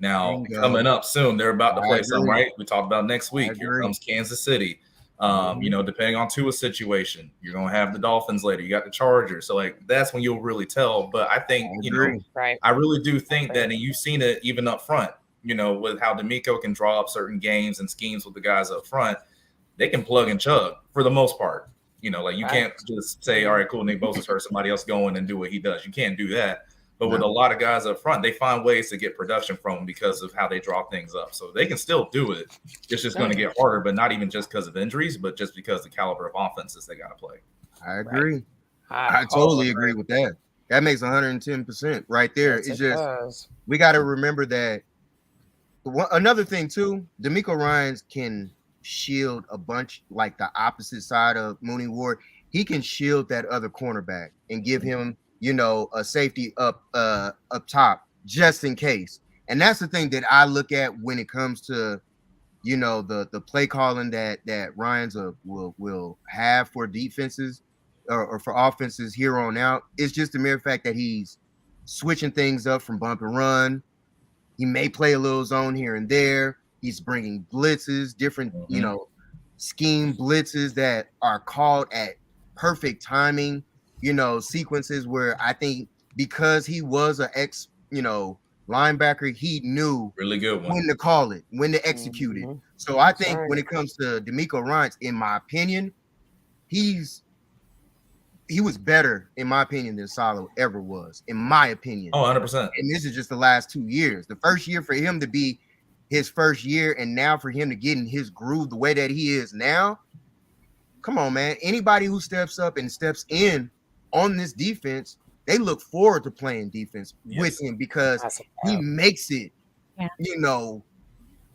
Now, coming up soon, they're about to play some, right? We talked about next week. Here comes Kansas City. You know, depending on Tua's situation, you're going to have the Dolphins later. You got the Chargers. So, like, that's when you'll really tell. But I think, you know, I really do think that, and you've seen it even up front, you know, with how D'Amico can draw up certain games and schemes with the guys up front. They can plug and chug for the most part. You know, like you can't just say, all right, cool, Nick Bosa's hurt, somebody else go in and do what he does. You can't do that. But with a lot of guys up front, they find ways to get production from them because of how they draw things up. So they can still do it. It's just going to get harder, but not even just because of injuries, but just because the caliber of offenses they got to play. I agree. I totally agree with that. That makes 110% right there. It's just we got to remember that. Another thing too, D'Amico Ryans can shield a bunch, like the opposite side of Mooney Ward. He can shield that other cornerback and give him, you know, a safety up top just in case. And that's the thing that I look at when it comes to, you know, the play calling that Ryans will have for defenses or for offenses here on out. It's just the mere fact that he's switching things up from bump and run. He may play a little zone here and there. He's bringing blitzes, different, you know, scheme blitzes that are called at perfect timing, you know, sequences where I think because he was an ex, you know, linebacker, he knew really good when to call it, when to execute it. So I think when it comes to D'Amico Ryans, in my opinion, he was better, in my opinion, than Salo ever was, in my opinion. Oh, 100%. And this is just the last 2 years. The first year for him to be his first year, and now for him to get in his groove the way that he is now, come on, man. Anybody who steps up and steps in on this defense, they look forward to playing defense with him because he makes it, you know,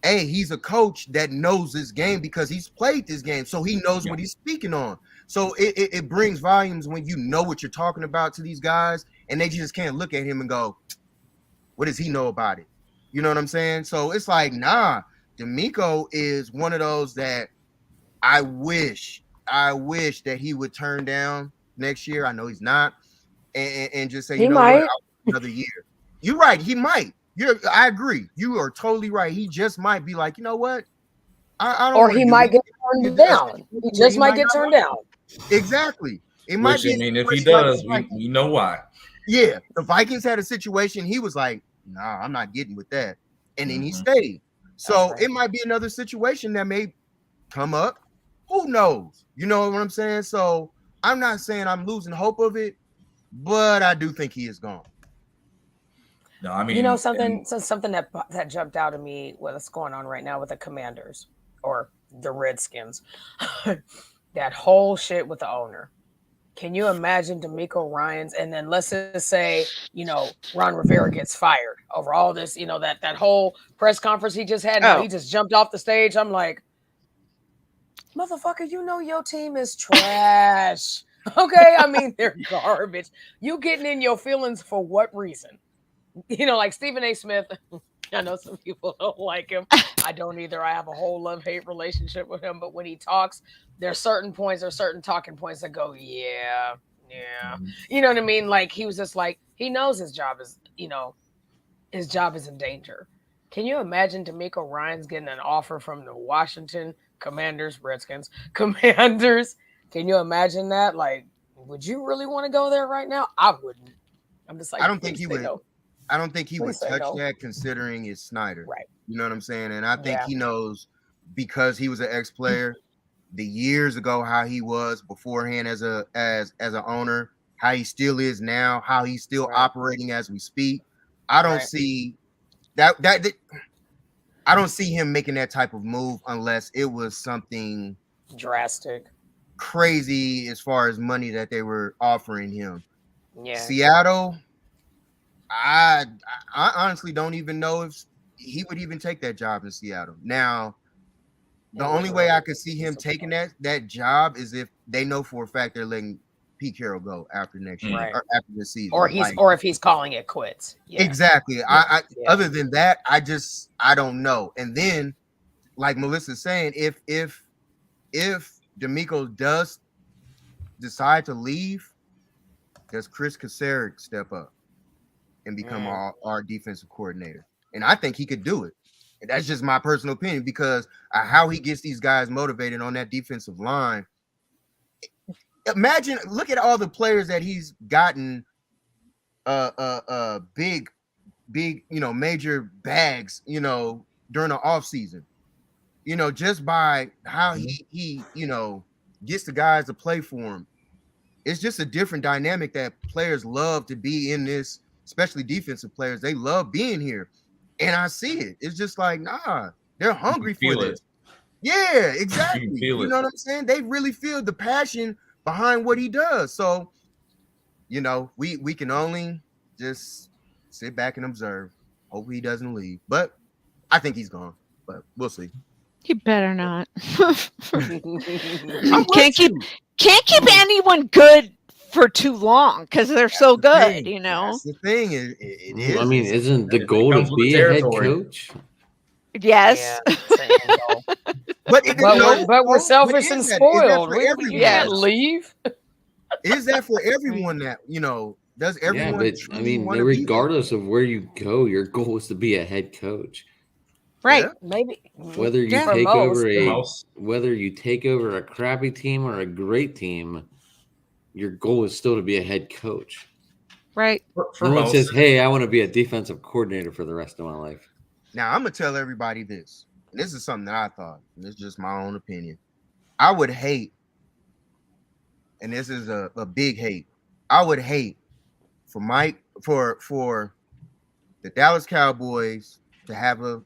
hey, he's a coach that knows this game because he's played this game, so he knows what he's speaking on. So it brings volumes when you know what you're talking about to these guys, and they just can't look at him and go, what does he know about it? You know what I'm saying? So it's like, nah, D'Amico is one of those that I wish that he would turn down next year. I know he's not, and just say, you know what, another year. You're right, he might. I agree. You are totally right. He just might be like, you know what? I don't. Or he might get turned down. He just might get turned down. Exactly. It might be. I mean, if he does, we know why. Yeah, the Vikings had a situation. He was like, nah, I'm not getting with that. And then he stayed. So it might be another situation that may come up. Who knows? You know what I'm saying? So I'm not saying I'm losing hope of it, but I do think he is gone. No, I mean, you know, something that jumped out at me, what's going on right now with the Commanders or the Redskins, that whole shit with the owner. Can you imagine D'Amico Ryans? And then let's just say, you know, Ron Rivera gets fired over all this, you know, that whole press conference he just had. He just jumped off the stage. I'm like, motherfucker, you know your team is trash. Okay? I mean, they're garbage. You getting in your feelings for what reason? You know, like Stephen A. Smith, I know some people don't like him. I don't either. I have a whole love-hate relationship with him. But when he talks, there's certain points or certain talking points that go, yeah. You know what I mean? Like, he was just like, he knows his job is, you know, his job is in danger. Can you imagine D'Amico Ryans getting an offer from the Washington Commanders, Redskins, Commanders? Can you imagine that? Like, would you really want to go there right now? I wouldn't. I'm just like, I don't think he would. I don't think he would Please say touch no. that, considering it's Snyder. Right. You know what I'm saying? And I think Yeah. he knows, because he was an ex-player, the years ago how he was beforehand as an owner, how he still is now, how he's still Right. operating as we speak. I don't Right. see that I don't see him making that type of move unless it was something Drastic. crazy as far as money that they were offering him. Yeah. Seattle, I honestly don't even know if he would even take that job in Seattle. Now, the only way I could see him taking that job is if they know for a fact they're letting Pete Carroll go after next year, Right. or after the season, or if he's calling it quits. Yeah. Exactly. Yeah. Other than that, I don't know. And then, like Melissa's saying, if D'Amico does decide to leave, does Chris Kaserik step up and become our defensive coordinator? And I think he could do it. And that's just my personal opinion, because how he gets these guys motivated on that defensive line. Imagine, look at all the players that he's gotten big, major bags, during the offseason. Just by how he gets the guys to play for him. It's just a different dynamic that players love to be in this, especially defensive players. They love being here. And I see it. It's just like, nah, they're hungry for this. Yeah, exactly. You know what I'm saying? They really feel the passion behind what he does. So, we can only just sit back and observe. Hope he doesn't leave. But I think he's gone. But we'll see. He better not. Can't keep anyone good for too long because they're so good, That's the thing. It is. I mean, isn't the goal to be a head coach? Yes. But we're selfish and spoiled. You can't leave. Is that for everyone that, does everyone? Yeah, but I mean, regardless of where you go, your goal is to be a head coach. Right. Yeah. Maybe. Whether you take over a crappy team or a great team, your goal is still to be a head coach. Right. No one says, hey, I want to be a defensive coordinator for the rest of my life. Now, I'm going to tell everybody this. And this is something that I thought. And this is just my own opinion. I would hate, and this is a big hate, I would hate for the Dallas Cowboys to have a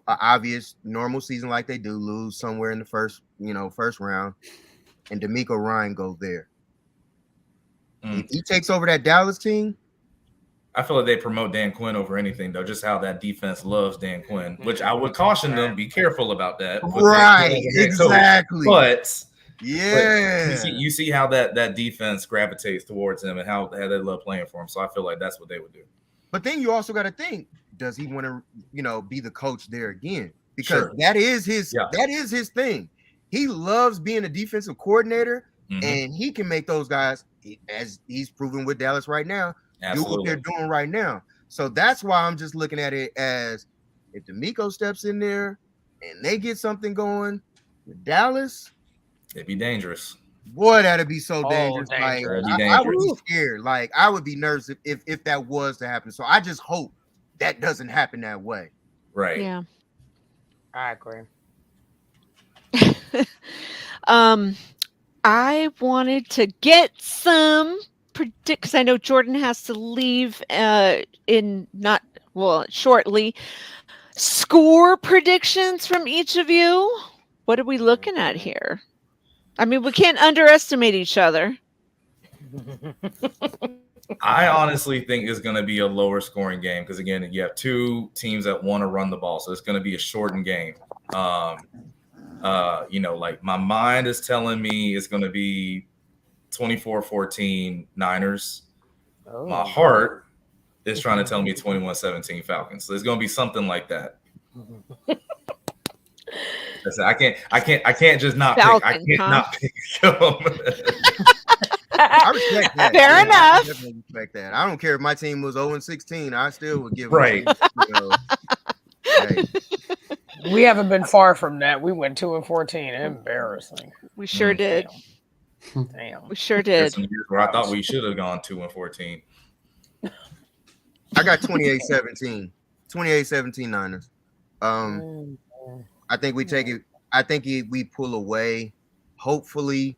obvious normal season like they do, lose somewhere in the first round, and D'Amico Ryan go there. If he takes over that Dallas team, I feel like they promote Dan Quinn over anything, though. Just how that defense loves Dan Quinn, which I would caution them, be careful about that. Right, exactly. But yeah, you see how that defense gravitates towards him and how they love playing for him. So I feel like that's what they would do. But then you also got to think, does he want to, be the coach there again? Because that is his thing. He loves being a defensive coordinator, and he can make those guys, as he's proven with Dallas right now, do what they're doing right now. So that's why I'm just looking at it as, if D'Amico steps in there and they get something going with Dallas, it'd be dangerous. Boy, that'd be so dangerous. Dangerous. Like, I would be scared. Like, I would be nervous if that was to happen. So I just hope that doesn't happen that way. Right. Yeah. I agree. I wanted to get some because I know Jordan has to leave shortly. Score predictions from each of you. What are we looking at here? I mean, we can't underestimate each other. I honestly think it's going to be a lower scoring game because, again, you have two teams that want to run the ball, so it's going to be a shortened game. Like my mind is telling me it's going to be 24-14 Niners. Oh. My heart is trying to tell me 21-17 Falcons. So it's going to be something like that. I can't just not pick. I can't not pick them. I respect that. Fair enough. I definitely respect that. I don't care if my team was 0-16. I still would give right. Hey. We haven't been far from that. We went 2-14. Embarrassing. We sure did. Damn. We sure did. Some years where I thought we should have gone 2-14. I got 28-17. 28-17 Niners. I think we take it. I think we pull away, hopefully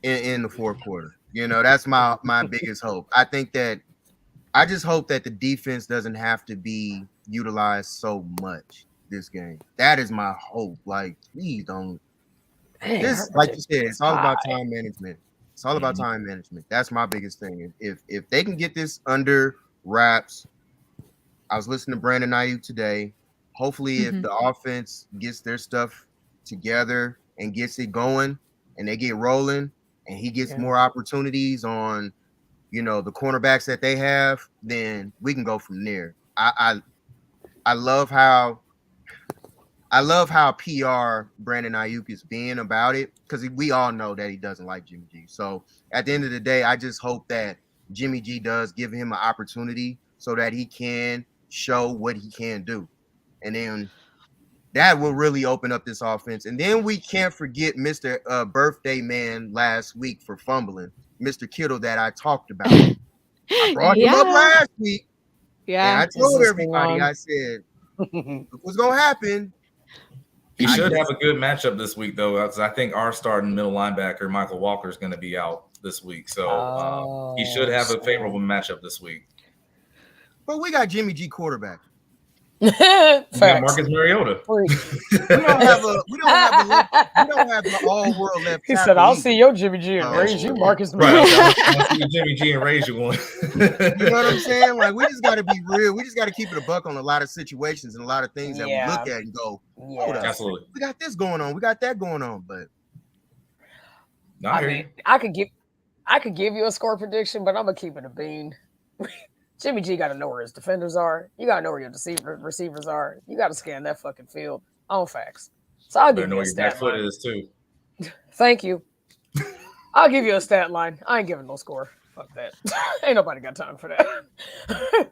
in the fourth quarter. You know, that's my biggest hope. I just hope that the defense doesn't have to be utilized so much this game. That is my hope. Like, please don't. This, like you said, it's all about time management. It's all about time management. That's my biggest thing. If they can get this under wraps, I was listening to Brandon Ayuk today. Hopefully, if the offense gets their stuff together and gets it going, and they get rolling, and he gets more opportunities on, you know, the cornerbacks that they have, then we can go from there. I love how PR Brandon Ayuk is being about it, because we all know that he doesn't like Jimmy G. So at the end of the day, I just hope that Jimmy G does give him an opportunity so that he can show what he can do. And then that will really open up this offense. And then we can't forget Mr. Birthday Man last week for fumbling, Mr. Kittle that I talked about. I brought him up last week. Yeah. And I told everybody, I said, what's going to happen? He should have a good matchup this week, though, because I think our starting middle linebacker, Michael Walker, is going to be out this week. So he should have a favorable matchup this week. But we got Jimmy G quarterback. We got Marcus Mariota. we don't have an all world left. He said, "I'll see your Jimmy G and raise you, Marcus Mariota." I'll see Jimmy G and raise you one. You know what I'm saying? Like, we just got to be real. We just got to keep it a buck on a lot of situations and a lot of things that we look at and go, absolutely. We got this going on. We got that going on. But I mean, I could give you a score prediction, but I'm gonna keep it a bean. Jimmy G got to know where his defenders are. You got to know where your receivers are. You got to scan that fucking field on facts. So I'll give you a stat line. Is too. Thank you. I'll give you a stat line. I ain't giving no score. Fuck that. Ain't nobody got time for that.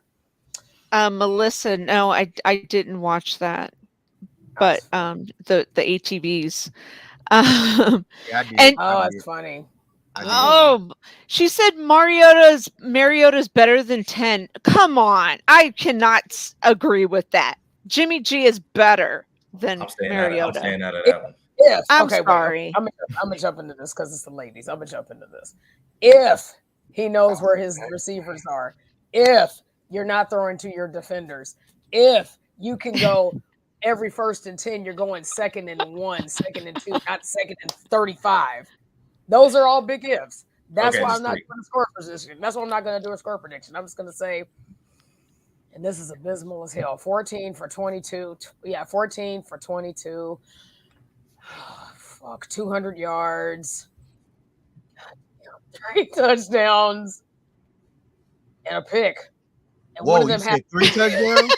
Melissa, no, I didn't watch that. But the ATVs. I did. And it's funny. She said Mariota's better than 10. Come on. I cannot agree with that. Jimmy G is better than Mariota. I'm staying out of that one. Yes. I'm sorry. I'm gonna jump into this because it's the ladies. I'm gonna jump into this. If he knows where his receivers are, if you're not throwing to your defenders, if you can go every 1st and 10, you're going 2nd and 1, 2nd and 2, not 2nd and 35. Those are all big ifs. That's why I'm not doing a score position. That's why I'm not going to do a score prediction. I'm just going to say, and this is abysmal as hell, 14 for 22. 14 for 22. 200 yards. 3 touchdowns. And a pick. And one of them had 3 touchdowns?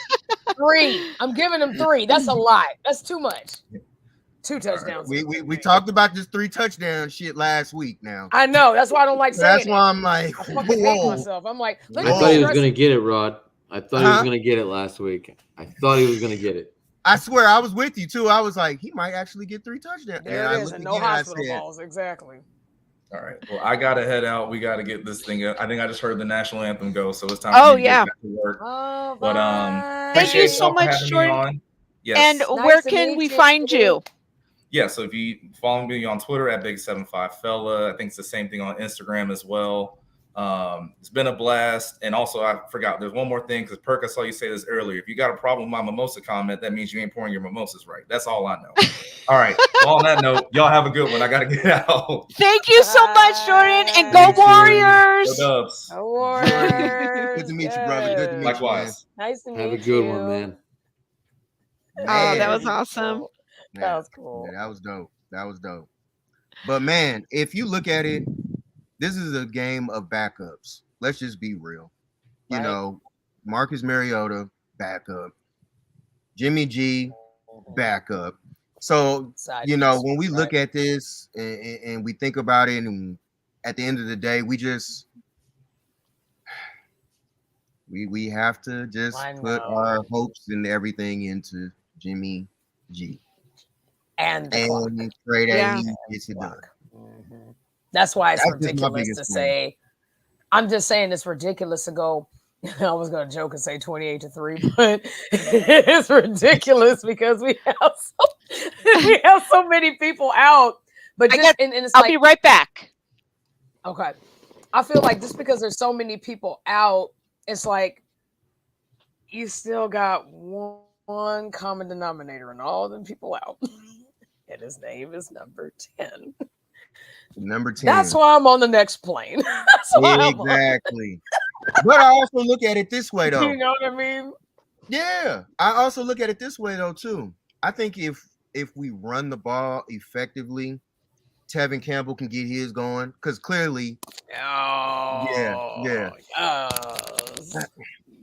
3. I'm giving him 3. That's a lot. That's too much. 2 touchdowns. We talked about this 3 touchdown shit last week. Now I know that's why I don't like saying that's why I'm like, I fucking hate myself. I'm like, I thought he was gonna get it, Rod. I thought he was gonna get it last week. I thought he was gonna get it. I swear, I was with you too. I was like, he might actually get 3 touchdowns. There it is, and no hospital balls. Exactly. All right. Well, I gotta head out. We gotta get this thing. I think I just heard the national anthem go, so it's time. For me to get back to work. Oh, but thank you so much, Jordan. Yes. And where can we find you? Yeah, so if you follow me on Twitter at Big75Fella, I think it's the same thing on Instagram as well. It's been a blast. And also, I forgot, there's one more thing, because Perk, I saw you say this earlier. If you got a problem with my mimosa comment, that means you ain't pouring your mimosas right. That's all I know. All right. Well, on that note, y'all have a good one. I got to get out. Thank you so much, Jordan. And go Warriors. Go Dubs. Go Warriors. Good to meet you, brother. Good to meet you. Likewise. Nice to meet you. Have a good one, man. Oh, that was awesome. That was cool. Yeah, that was dope. But man, if you look at it, this is a game of backups. Let's just be real. You know, Marcus Mariota, backup. Jimmy G, backup. So, you know, when we look at this and we think about it, and at the end of the day, we have to just put our hopes and everything into Jimmy G. And pray that he gets it done. That's why it's ridiculous to say I'm just saying it's ridiculous to go. I was going to joke and say 28-3, but it's ridiculous because we have so many people out. But just, and it's I'll like, be right back. Okay. I feel like just because there's so many people out, it's like you still got one common denominator in all them people out. And his name is number 10. Number 10. That's why I'm on the next plane. That's why exactly. But I also look at it this way, though. You know what I mean? Yeah. I also look at it this way, though, too. I think if we run the ball effectively, Tevin Campbell can get his going, because clearly, yeah.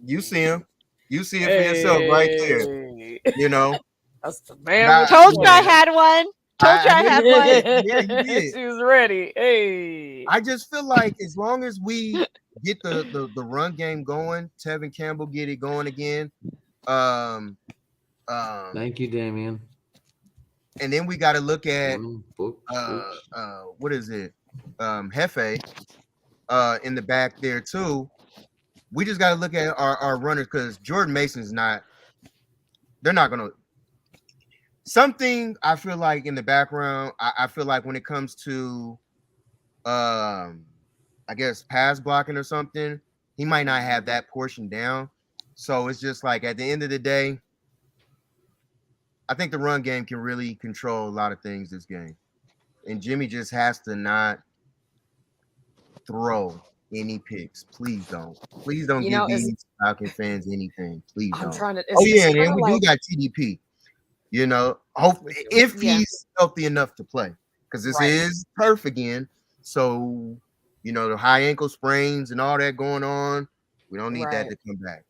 You see him. You see it for yourself right there. You know, that's the man. Told you I had one. Told you I had one. Yeah, you did. She was ready. Hey. I just feel like as long as we get the run game going, Tevin Campbell get it going again. Thank you, Damian. And then we got to look at what is it? Hefe in the back there too. We just got to look at our runners, because Jordan Mason's they're not gonna. Something I feel like in the background, I feel like when it comes to I guess pass blocking or something, he might not have that portion down. So it's just like at the end of the day, I think the run game can really control a lot of things this game. And Jimmy just has to not throw any picks. Please don't. Please don't give these Falcon fans anything. Please don't. And then we do got TDP. You know, hopefully if he's healthy enough to play. Because this is turf again. So, you know, the high ankle sprains and all that going on. We don't need that to come back.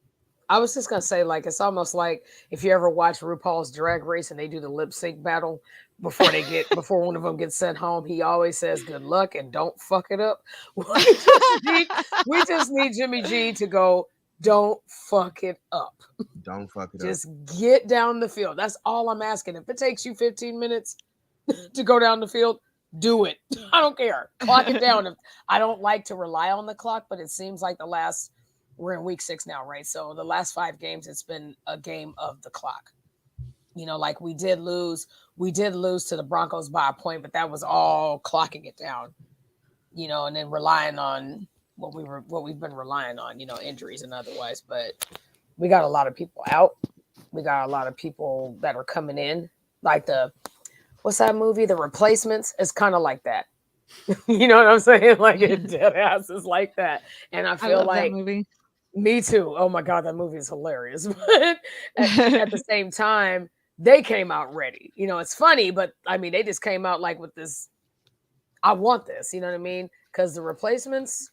I was just gonna say, like, it's almost like if you ever watch RuPaul's Drag Race and they do the lip sync battle before one of them gets sent home, he always says good luck and don't fuck it up. We just need Jimmy G to go, don't fuck it up. Don't fuck it up. Just get down the field. That's all I'm asking. If it takes you 15 minutes to go down the field, do it. I don't care. Clock it down. I don't like to rely on the clock, but it seems like we're in week 6 now, right? So the last 5 games, it's been a game of the clock. You know, like we did lose to the Broncos by a point, but that was all clocking it down, you know, and then relying on what we've been relying on, you know, injuries and otherwise. But we got a lot of people out. We got a lot of people that are coming in, like what's that movie? The Replacements. It's kind of like that. You know what I'm saying? Like it dead ass is like that. And I feel like that movie. Me too. Oh my God, that movie is hilarious. But at the same time, they came out ready. You know, it's funny, but I mean, they just came out like with this, I want this, you know what I mean? Because the Replacements,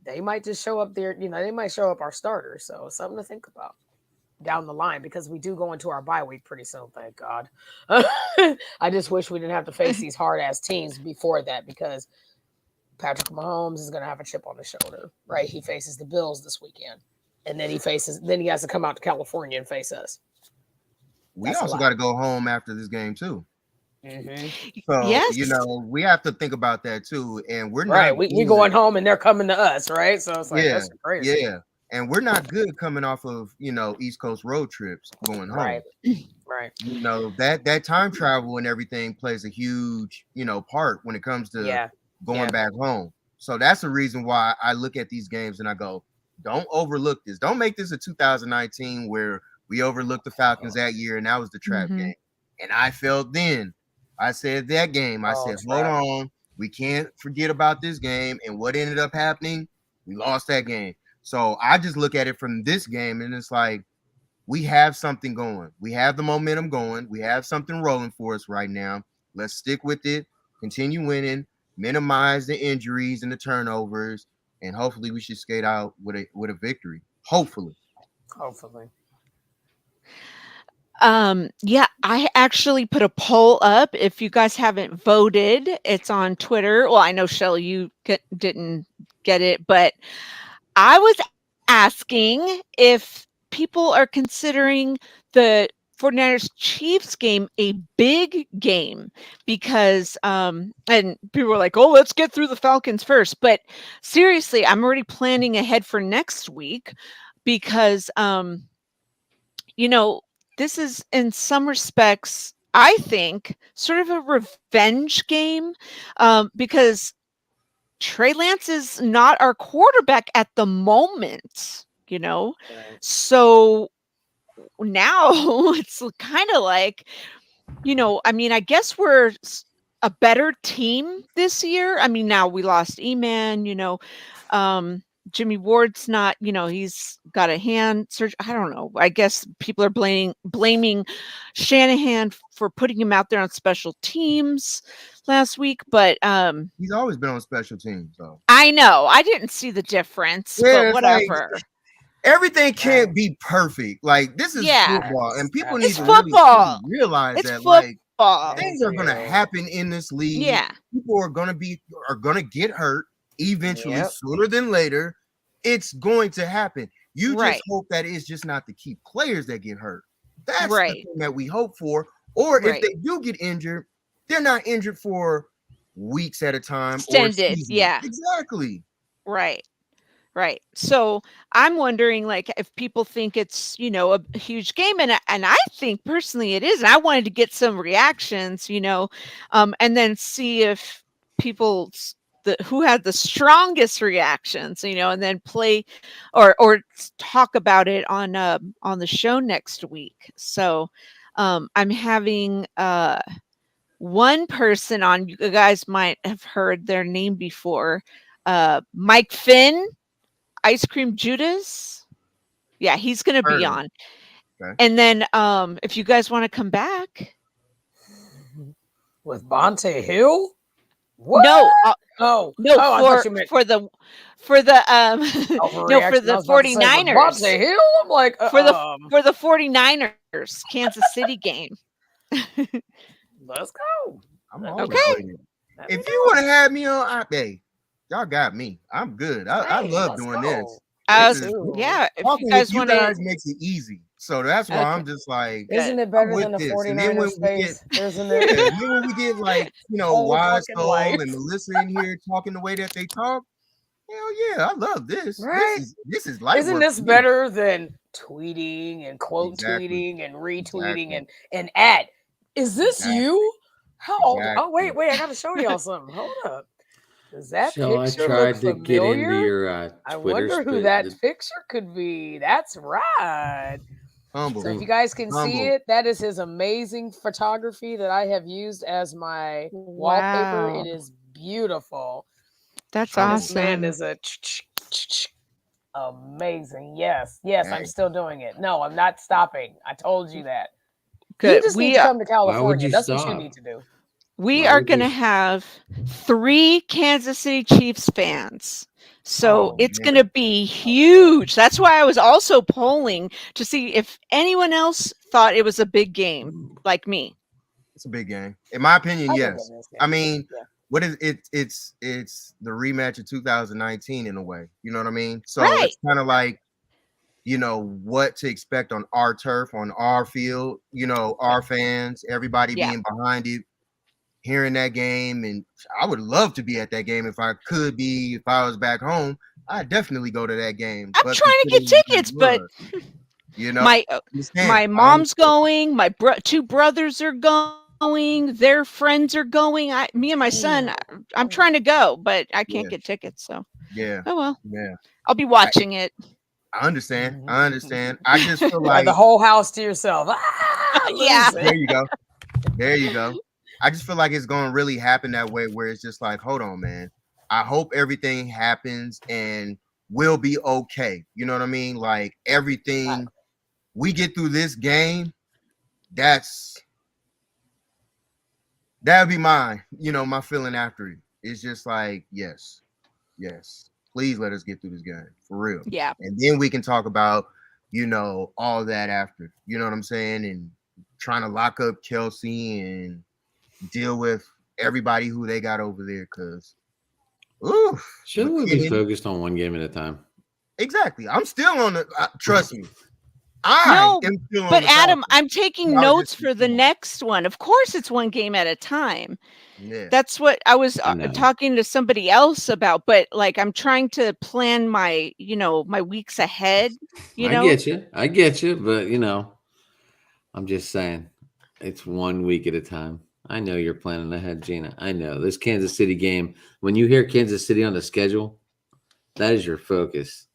they might just show up there, you know, they might show up our starters. So something to think about down the line, because we do go into our bye week pretty soon, thank God. I just wish we didn't have to face these hard ass teams before that, because Patrick Mahomes is going to have a chip on his shoulder, right? He faces the Bills this weekend, and then he has to come out to California and face us. We also got to go home after this game too. Mm-hmm. So, you know, we have to think about that too. And we're not we going home and they're coming to us, right? So it's like, that's crazy. Yeah. And we're not good coming off of, you know, East Coast road trips going home. Right. You know, that time travel and everything plays a huge, you know, part when it comes to going back home. So that's the reason why I look at these games and I go, don't overlook this. Don't make this a 2019 where we overlooked the Falcons that year and that was the trap game. And I felt then, I said that game, I said, hold on, we can't forget about this game. And what ended up happening, we lost that game. So I just look at it from this game and it's like, we have something going. We have the momentum going. We have something rolling for us right now. Let's stick with it, continue winning, minimize the injuries and the turnovers, and hopefully we should skate out with a victory. Hopefully. Yeah, I actually put a poll up. If you guys haven't voted, it's on Twitter. Well, I know, Shelly, you didn't get it, but I was asking if people are considering the 49ers Chiefs game a big game because and people were like, oh, let's get through the Falcons first. But seriously, I'm already planning ahead for next week because this is in some respects, I think, sort of a revenge game because Trey Lance is not our quarterback at the moment, Right. So now it's kind of like, I guess we're a better team this year. I mean, now we lost E-Man, Jimmy Ward's not, he's got a hand surgery. I don't know. I guess people are blaming Shanahan for putting him out there on special teams last week, but he's always been on special teams, though. I know. I didn't see the difference, but whatever. Everything can't be perfect. Like, this is football, and people need to really realize that like things are gonna happen in this league. Yeah. People are gonna get hurt eventually, sooner than later. It's going to happen. You just hope that it's just not the key players that get hurt. That's the thing that we hope for. Or if they do get injured, they're not injured for weeks at a time. Extended, exactly. Right. So I'm wondering, like, if people think it's, a huge game, and I think personally it is. And I wanted to get some reactions, and then see if people who had the strongest reactions, and then play or talk about it on the show next week. So I'm having one person on. You guys might have heard their name before. Mike Finn. Ice Cream Judas. Yeah, he's going to be on. Okay. And then if you guys want to come back. With Bonte Hill? What? No. For the for the 49ers. Bonte Hill? I'm like for the 49ers Kansas City game. Let's go. I'm okay. If you want to have me on, y'all got me. I'm good. I love doing this. If you guys want to, makes it easy. So that's why I'm just like, isn't it better than the 49ers space? Isn't it? And then when we get like, Wise Soul and Melissa in here talking the way that they talk, hell yeah, I love this. Right? This is life. Isn't this better than tweeting and quote tweeting and retweeting and at? Is this you? How old? Oh wait, I gotta show y'all something. Hold up. Does that picture look familiar? Get into your I wonder who that picture could be. That's right. Humble. So if you guys can see it, that is his amazing photography that I have used as my wallpaper. It is beautiful. That's awesome. This man is amazing. Yes, I'm still doing it. No, I'm not stopping. I told you that. Good. You just need to come to California. That's what you need to do. We are going to have 3 Kansas City Chiefs fans. So it's going to be huge. That's why I was also polling to see if anyone else thought it was a big game like me. It's a big game. In my opinion, yes. I mean, what is it? It's the rematch of 2019 in a way. You know what I mean? So it's kind of like, what to expect on our turf, on our field, our fans, everybody being behind it. Hearing that game, and I would love to be at that game if I was back home. I'd definitely go to that game. I'm trying to get tickets, but my mom's going, my 2 brothers are going, their friends are going. Me and my son, I'm trying to go, but I can't get tickets. So oh well, I'll be watching it. I understand. I just feel like the whole house to yourself. There you go. I just feel like it's going to really happen that way, where it's just like, hold on, man. I hope everything happens and we'll be okay. You know what I mean? Like, everything we get through this game, that'd be mine. My feeling after it. It's just like, yes. Please let us get through this game for real. Yeah. And then we can talk about, all that after. You know what I'm saying? And trying to lock up Kelsey and deal with everybody who they got over there, because shouldn't we be focused on one game at a time? Exactly. I'm still on the trust me, I No, am still on but the Adam, Falcons. I'm taking I was notes just for the informed. next one. Of course, it's one game at a time. Yeah. That's what I was I know. talking to somebody else about. But like, I'm trying to plan my, my weeks ahead. I get you, but I'm just saying, it's 1 week at a time. I know you're planning ahead, Gina. I know this Kansas City game. When you hear Kansas City on the schedule, that is your focus.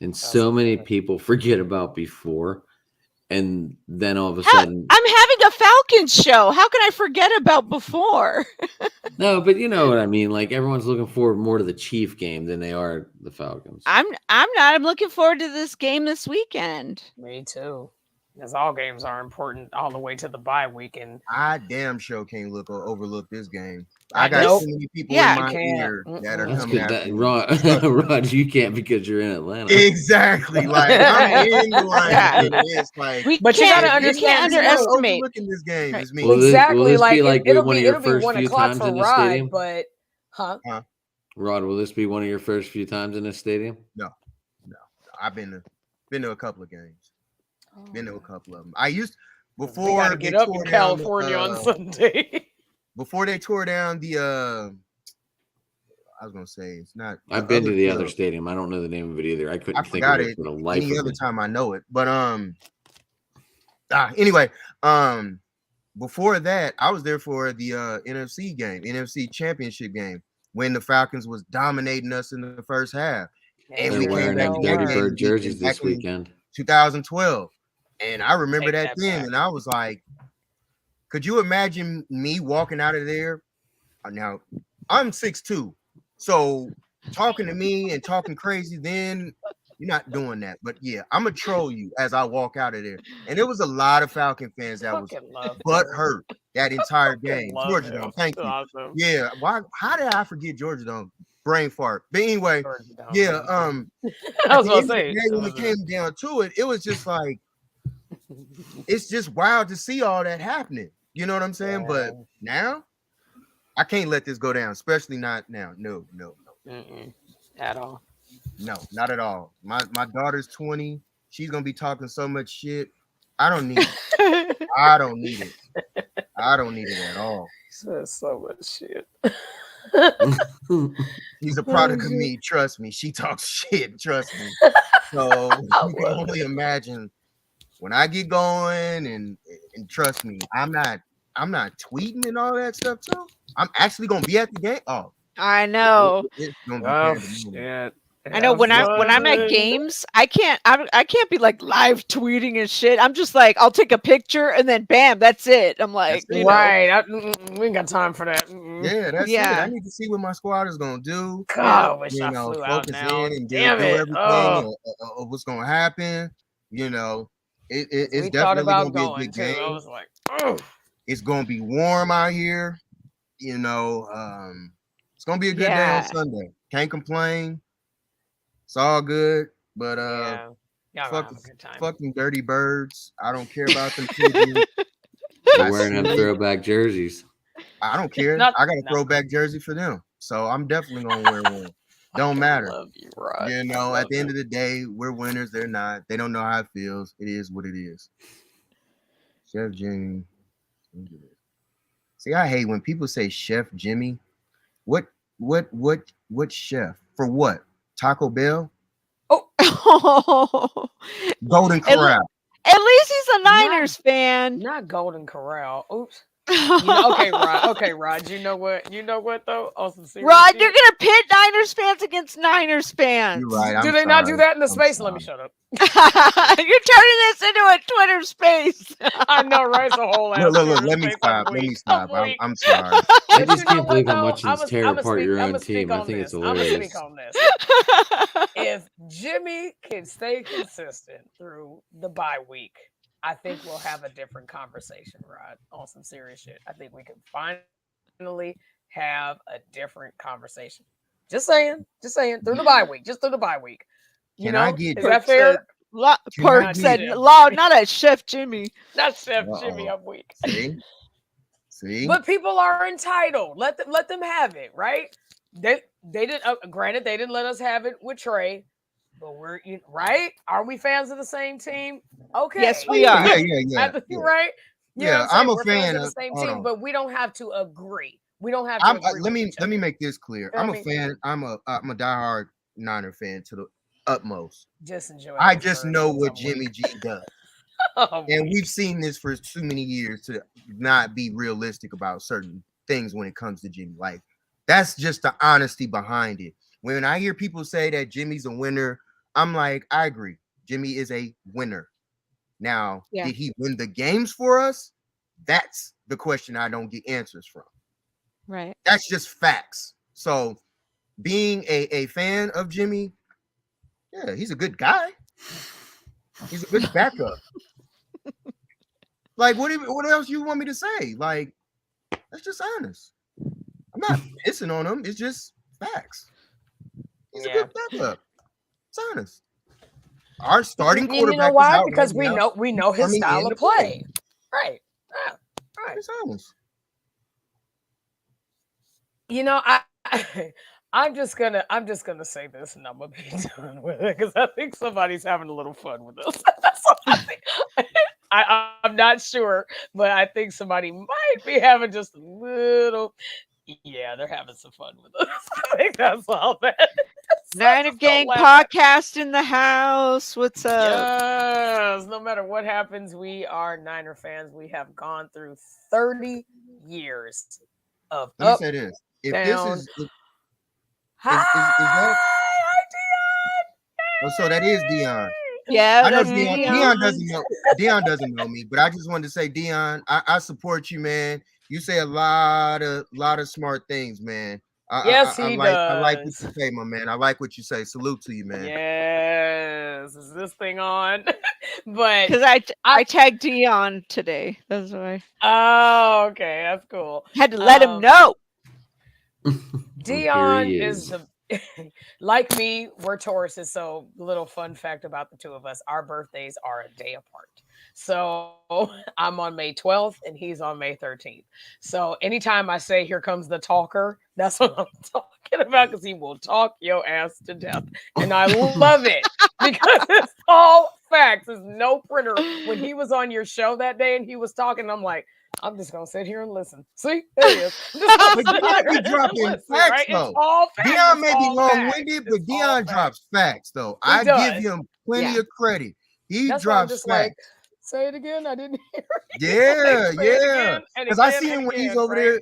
And so many people forget about before, and then all of a sudden, I'm having a Falcons show. How can I forget about before? no, but you know what I mean. Like everyone's looking forward more to the Chief game than they are the Falcons. I'm not. I'm looking forward to this game this weekend. Me too. Because all games are important all the way to the bye week. And I damn sure can't overlook this game. I I got know. so many people Yeah, in my you can't. ear that are That's coming good. after me. Rod, you can't because you're in Atlanta. Exactly. Like I'm in the line. Yeah. It's like, But you gotta if understand, anybody's underestimate. overlooking this game Right. is me. Will exactly. this be Like it'll one be of your first few 1:00 times for in the Rod, stadium? but Rod, will this be one of your first few times in this stadium? No. I've been to a couple of games. Been to a couple of them. I used before we gotta they get up tore in down California on Sunday. before they tore down the I was gonna say it's not. I've been to the other field. stadium. I don't know the name of it either. I couldn't I think of forgot it it for the life any of other me. time I know it. But anyway, before that, I was there for the NFC Championship game, when the Falcons was dominating us in the first half. And They're we came wearing back them to Dirty that Bird game jerseys back this in weekend. 2012. And I remember Take that that then, back. and I was like, could you imagine me walking out of there? Now, I'm 6'2", so talking to me and talking crazy, then you're not doing that. But yeah, I'm gonna troll you as I walk out of there. And there was a lot of Falcon fans that was Fucking love butt him. hurt that entire Fucking game. love Georgia him. Dome, thank you. Awesome. Yeah, why? How did I forget Georgia Dome? Brain fart. But anyway, Georgia Dome. yeah. I was At the gonna end of the say day, when it came down to it, it was just like, it's just wild to see all that happening. You know what I'm saying? Yeah. But now, I can't let this go down, especially not now. No. At all. No, not at all. My daughter's 20. She's gonna be talking so much shit. I don't need it. I don't need it. I don't need it at all. Says so much shit. He's a product of me. Trust me. She talks shit. Trust me. So you can only imagine when I get going, and trust me, I'm not tweeting and all that stuff too. I'm actually gonna be at the game. Oh, I know. it's gonna be Oh pandemonium. shit. I know when I'm at games, I can't be like live tweeting and shit. I'm just like, I'll take a picture and then bam, that's it. I'm like, That's it. you know. Right. We ain't got time for that. Yeah, that's it. Yeah. I need to see what my squad is gonna do. God, I wish I You flew out focus now. in and do Damn it. everything of what's gonna happen. You know, it's We thought definitely about gonna going be a too. good I game. was like, oh. It's gonna be warm out here. You know, it's gonna be a good day on Yeah. Sunday. Can't complain. It's all good. But Yeah. Y'all gonna have a good time. fucking dirty birds. I don't care about them pigeons. They're I wearing them see it. throwback jerseys. I don't care. Not- I got a no. throwback jersey for them. So I'm definitely gonna wear one. Don't matter. Love you, Rod. You know, at the end of the day, we're winners. They're not. They don't know how it feels. It is what it is. Chef Jimmy. See, I hate when people say Chef Jimmy. What chef? For what? Taco Bell? Golden Corral. At least he's a Niners fan. Not Golden Corral. Oops. Okay, Rod. You know what though? On some serious Rod, shit. you're gonna pit Niners fans against Niners fans. You're right. Do I'm they not do sorry. that in the I'm space? Let me sorry. shut up. You're turning this into a Twitter space. I know, right? It's a whole ass Look, Twitter let me space. stop. I'm Let me weak. stop. I'm weak. I'm sorry. I But just you know can't believe what, how though? much you tear apart your own team. I think it's hilarious. I'm gonna speak on this. If Jimmy can stay consistent through the bye week, I think we'll have a different conversation, Rod, on some serious shit. I think we can finally have a different conversation. Just saying, through the bye week, just through the bye week. You Can know, I get- is that fair? Perk said, not a Chef Jimmy. Not Chef Jimmy, I'm weak. See? But people are entitled. Let them have it, right? They didn't. Granted, they didn't let us have it with Trey. But we're right. Are we fans of the same team? Okay. Yes, we are. Yeah. Right. You know Yeah, what I'm I'm a saying? We're fans fan of the of. same Hold team, on. but we don't have to agree. We don't have to agree. Let with each me other. make this clear. You know I'm a what I mean? fan. I'm a diehard Niner fan to the utmost. Just enjoy. I just know what Jimmy G does. Oh, And we've seen this for too many years to not be realistic about certain things when it comes to Jimmy. Like, that's just the honesty behind it. When I hear people say that Jimmy's a winner, I'm like, I agree. Jimmy is a winner. Now, Yeah. did he win the games for us? That's the question I don't get answers from. Right. That's just facts. So, being a fan of Jimmy, yeah, he's a good guy. He's a good backup. Like, what else you want me to say? Like, that's just honest. I'm not pissing on him. It's just facts. He's a good backup. It's honest. Our starting quarterback. You know why? Is out Because right we know his style of play. Right. Yeah. Right. It's honest. You know, I'm just gonna say this, and I'm gonna be done with it because I think somebody's having a little fun with this. That's all I think. I'm not sure, but I think somebody might be having just a little. Yeah, they're having some fun with us. I think that's all that. Niner Gang podcast in the house. What's up? Yes, no matter what happens, we are Niner fans. We have gone through 30 years of Let me up, say this. If down. this is that, Hi, oh, so that is Dion. Yeah, I know that's Dion. Dion. Dion doesn't know. Dion doesn't know me, but I just wanted to say, Dion, I support you, man. You say a lot of smart things, man. Yes, I he like what does. you say, my man. I like what you say. Salute to you, man. Yes, is this thing on? But Because I tagged Dion today. That's why. Oh, okay, that's cool. Had to let him know. Dion is the like me, we're Tauruses, so little fun fact about the two of us, our birthdays are a day apart. So I'm on May 12th and he's on May 13th. So anytime I say here comes the talker, that's what I'm talking about, because he will talk your ass to death. And I love it because it's all facts. There's no printer. When he was on your show that day and he was talking, I'm like, I'm just gonna sit here and listen. See, there he is. But Dion be dropping facts, right? though. It's all facts. Dion may be all long-winded, but It's Dion drops facts, though. I does. give him plenty of credit. He That's why I'm drops just facts. like, say it again. I didn't hear it. Yeah, Like, say it yeah. again and Because I again see him and when he's again, over right?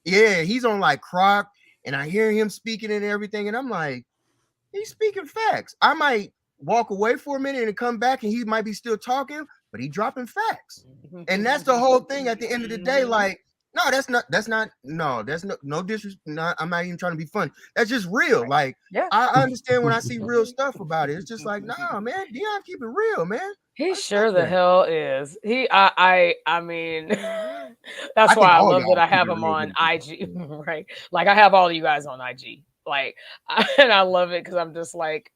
there. Yeah, he's on like Croc, and I hear him speaking and everything, and I'm like, he's speaking facts. I might walk away for a minute and come back, and he might be still talking, but he dropping facts. And that's the whole thing at the end of the day. Like, no, that's no disrespect. I'm not even trying to be funny. That's just real. Like, Yeah. I understand when I see real stuff about it. It's just like, nah, man, Dion, keep it real, man. He sure the hell is. I mean, that's I why I think all love y'all that I keep have it him real on here. IG, right? Like I have all of you guys on IG, like, and I love it because I'm just like,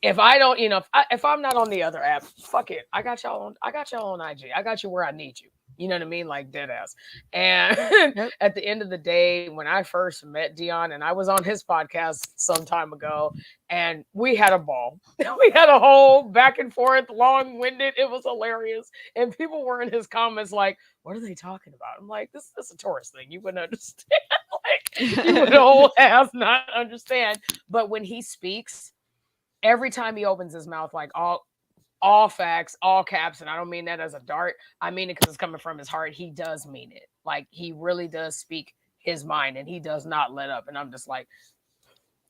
if I don't, if I'm not on the other app, fuck it. I got y'all on IG. I got you where I need you. You know what I mean? Like dead ass. And at the end of the day, when I first met Dion, and I was on his podcast some time ago, and we had a ball. We had a whole back and forth, long-winded. It was hilarious. And people were in his comments like, what are they talking about? I'm like, this is a Taurus thing. You wouldn't understand. Like, you would whole ass not understand. But when he speaks, every time he opens his mouth, like all facts, all caps, and I don't mean that as a dart. I mean it because it's coming from his heart. He does mean it. Like, he really does speak his mind, and he does not let up. And I'm just like,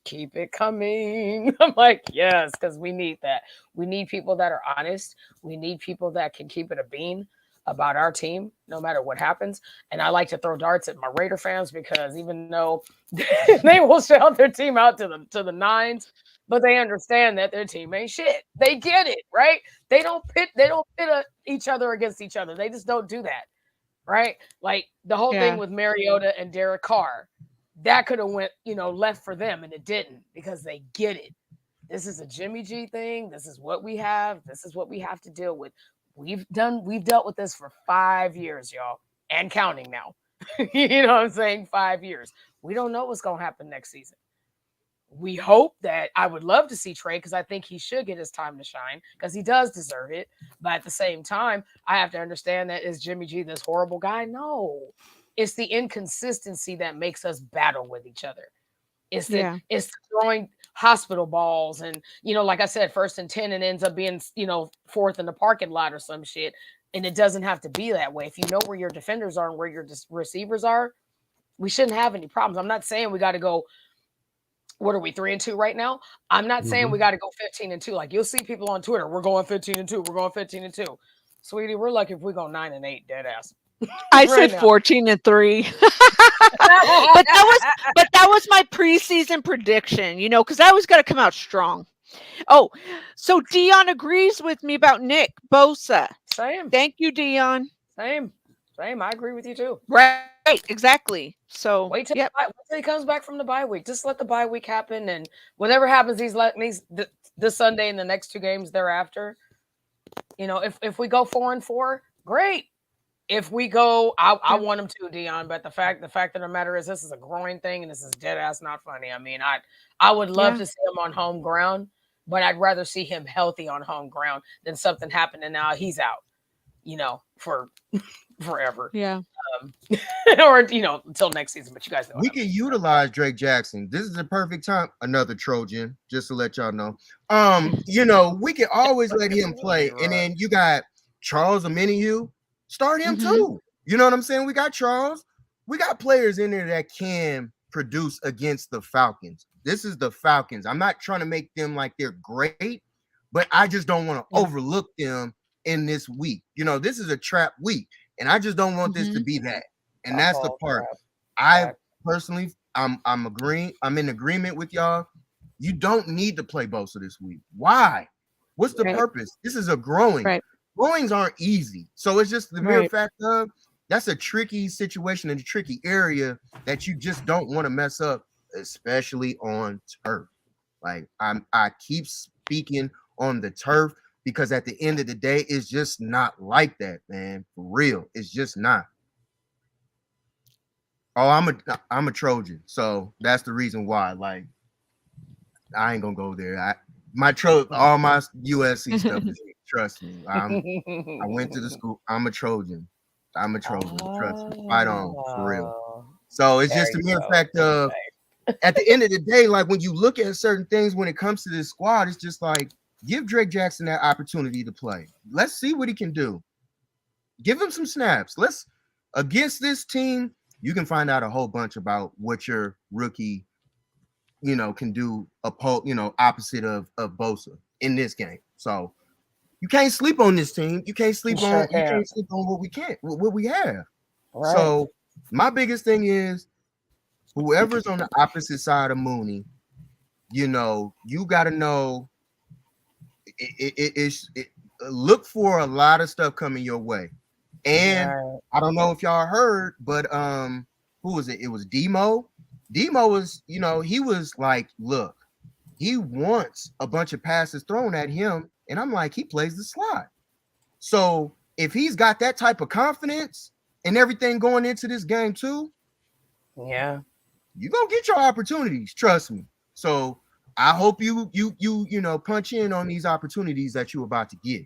keep it coming. I'm like, yes, because we need that. We need people that are honest. We need people that can keep it a bean about our team, no matter what happens. And I like to throw darts at my Raider fans because even though they will shout their team out to the nines, but they understand that their team ain't shit. They get it, right? They don't pit each other against each other. They just don't do that, right? Like the whole thing with Mariota and Derek Carr, that could have went, left for them, and it didn't because they get it. This is a Jimmy G thing. This is what we have. This is what we have to deal with. We've dealt with this for 5 years, y'all, and counting now. You know what I'm saying? 5 years. We don't know what's going to happen next season. we hope that I would love to see Trey because I think he should get his time to shine because he does deserve it. But at the same time, I have to understand that is Jimmy G this horrible guy? No, it's the inconsistency that makes us battle with each other. It's the it's throwing hospital balls and like I said, 1st and 10 and ends up being 4th in the parking lot or some shit. And it doesn't have to be that way. If you know where your defenders are and where your receivers are, we shouldn't have any problems. I'm not saying we got to go. What are we 3-2 right now? I'm not saying we got to go 15-2. Like you'll see people on Twitter, we're going 15-2. We're going 15-2. Sweetie, we're lucky if we go 9-8, dead ass. I said 14-3. but that was my preseason prediction, because I always got to come out strong. Oh, so Dion agrees with me about Nick Bosa. Same. Thank you, Dion. Same. I agree with you too. Right. Exactly. So wait till he comes back from the bye week. Just let the bye week happen, and whatever happens, this Sunday and the next 2 games thereafter. If we go 4-4, great. If we go, I want him to, Dion. But the fact of the matter is, this is a growing thing, and this is dead ass not funny. I mean, I would love to see him on home ground, but I'd rather see him healthy on home ground than something happen and now he's out. For forever. Yeah. Or until next season. But you guys know we can utilize Drake Jackson. This is the perfect time. Another Trojan, just to let y'all know. We can always let him play, and then you got Charles Omenihu. Start him too. You know what I'm saying? We got Charles. We got players in there that can produce against the Falcons. This is the Falcons. I'm not trying to make them like they're great, but I just don't want to overlook them in this week. This is a trap week, and I just don't want this to be that. And that's the part. I personally, I'm agreeing. I'm in agreement with y'all. You don't need to play Bosa this week. Why? What's the purpose? This is a growing. Right. Growings aren't easy. So it's just the mere fact of that's a tricky situation and a tricky area that you just don't want to mess up, especially on turf. Like I keep speaking on the turf because at the end of the day, it's just not like that, man. For real. It's just not. Oh, I'm a Trojan. So that's the reason why. Like, I ain't gonna go there. All my USC stuff is trust me. I went to the school. I'm a Trojan. Trust me. Fight on for real. So it's just a mere fact of at the end of the day, like when you look at certain things when it comes to this squad, it's just like give Drake Jackson that opportunity to play. Let's see what he can do. Give him some snaps. Against this team, you can find out a whole bunch about what your rookie, can do opposite of Bosa in this game. So you can't sleep on this team. You can't sleep on what we have. Right. So my biggest thing is whoever's on the opposite side of Mooney, you got to know it look for a lot of stuff coming your way. And I don't know if y'all heard, but who was it? It was Demo. Demo was, he was like, look, he wants a bunch of passes thrown at him. And I'm like, he plays the slot. So if he's got that type of confidence and everything going into this game too, you're gonna get your opportunities. Trust me. So I hope you punch in on these opportunities that you're about to get.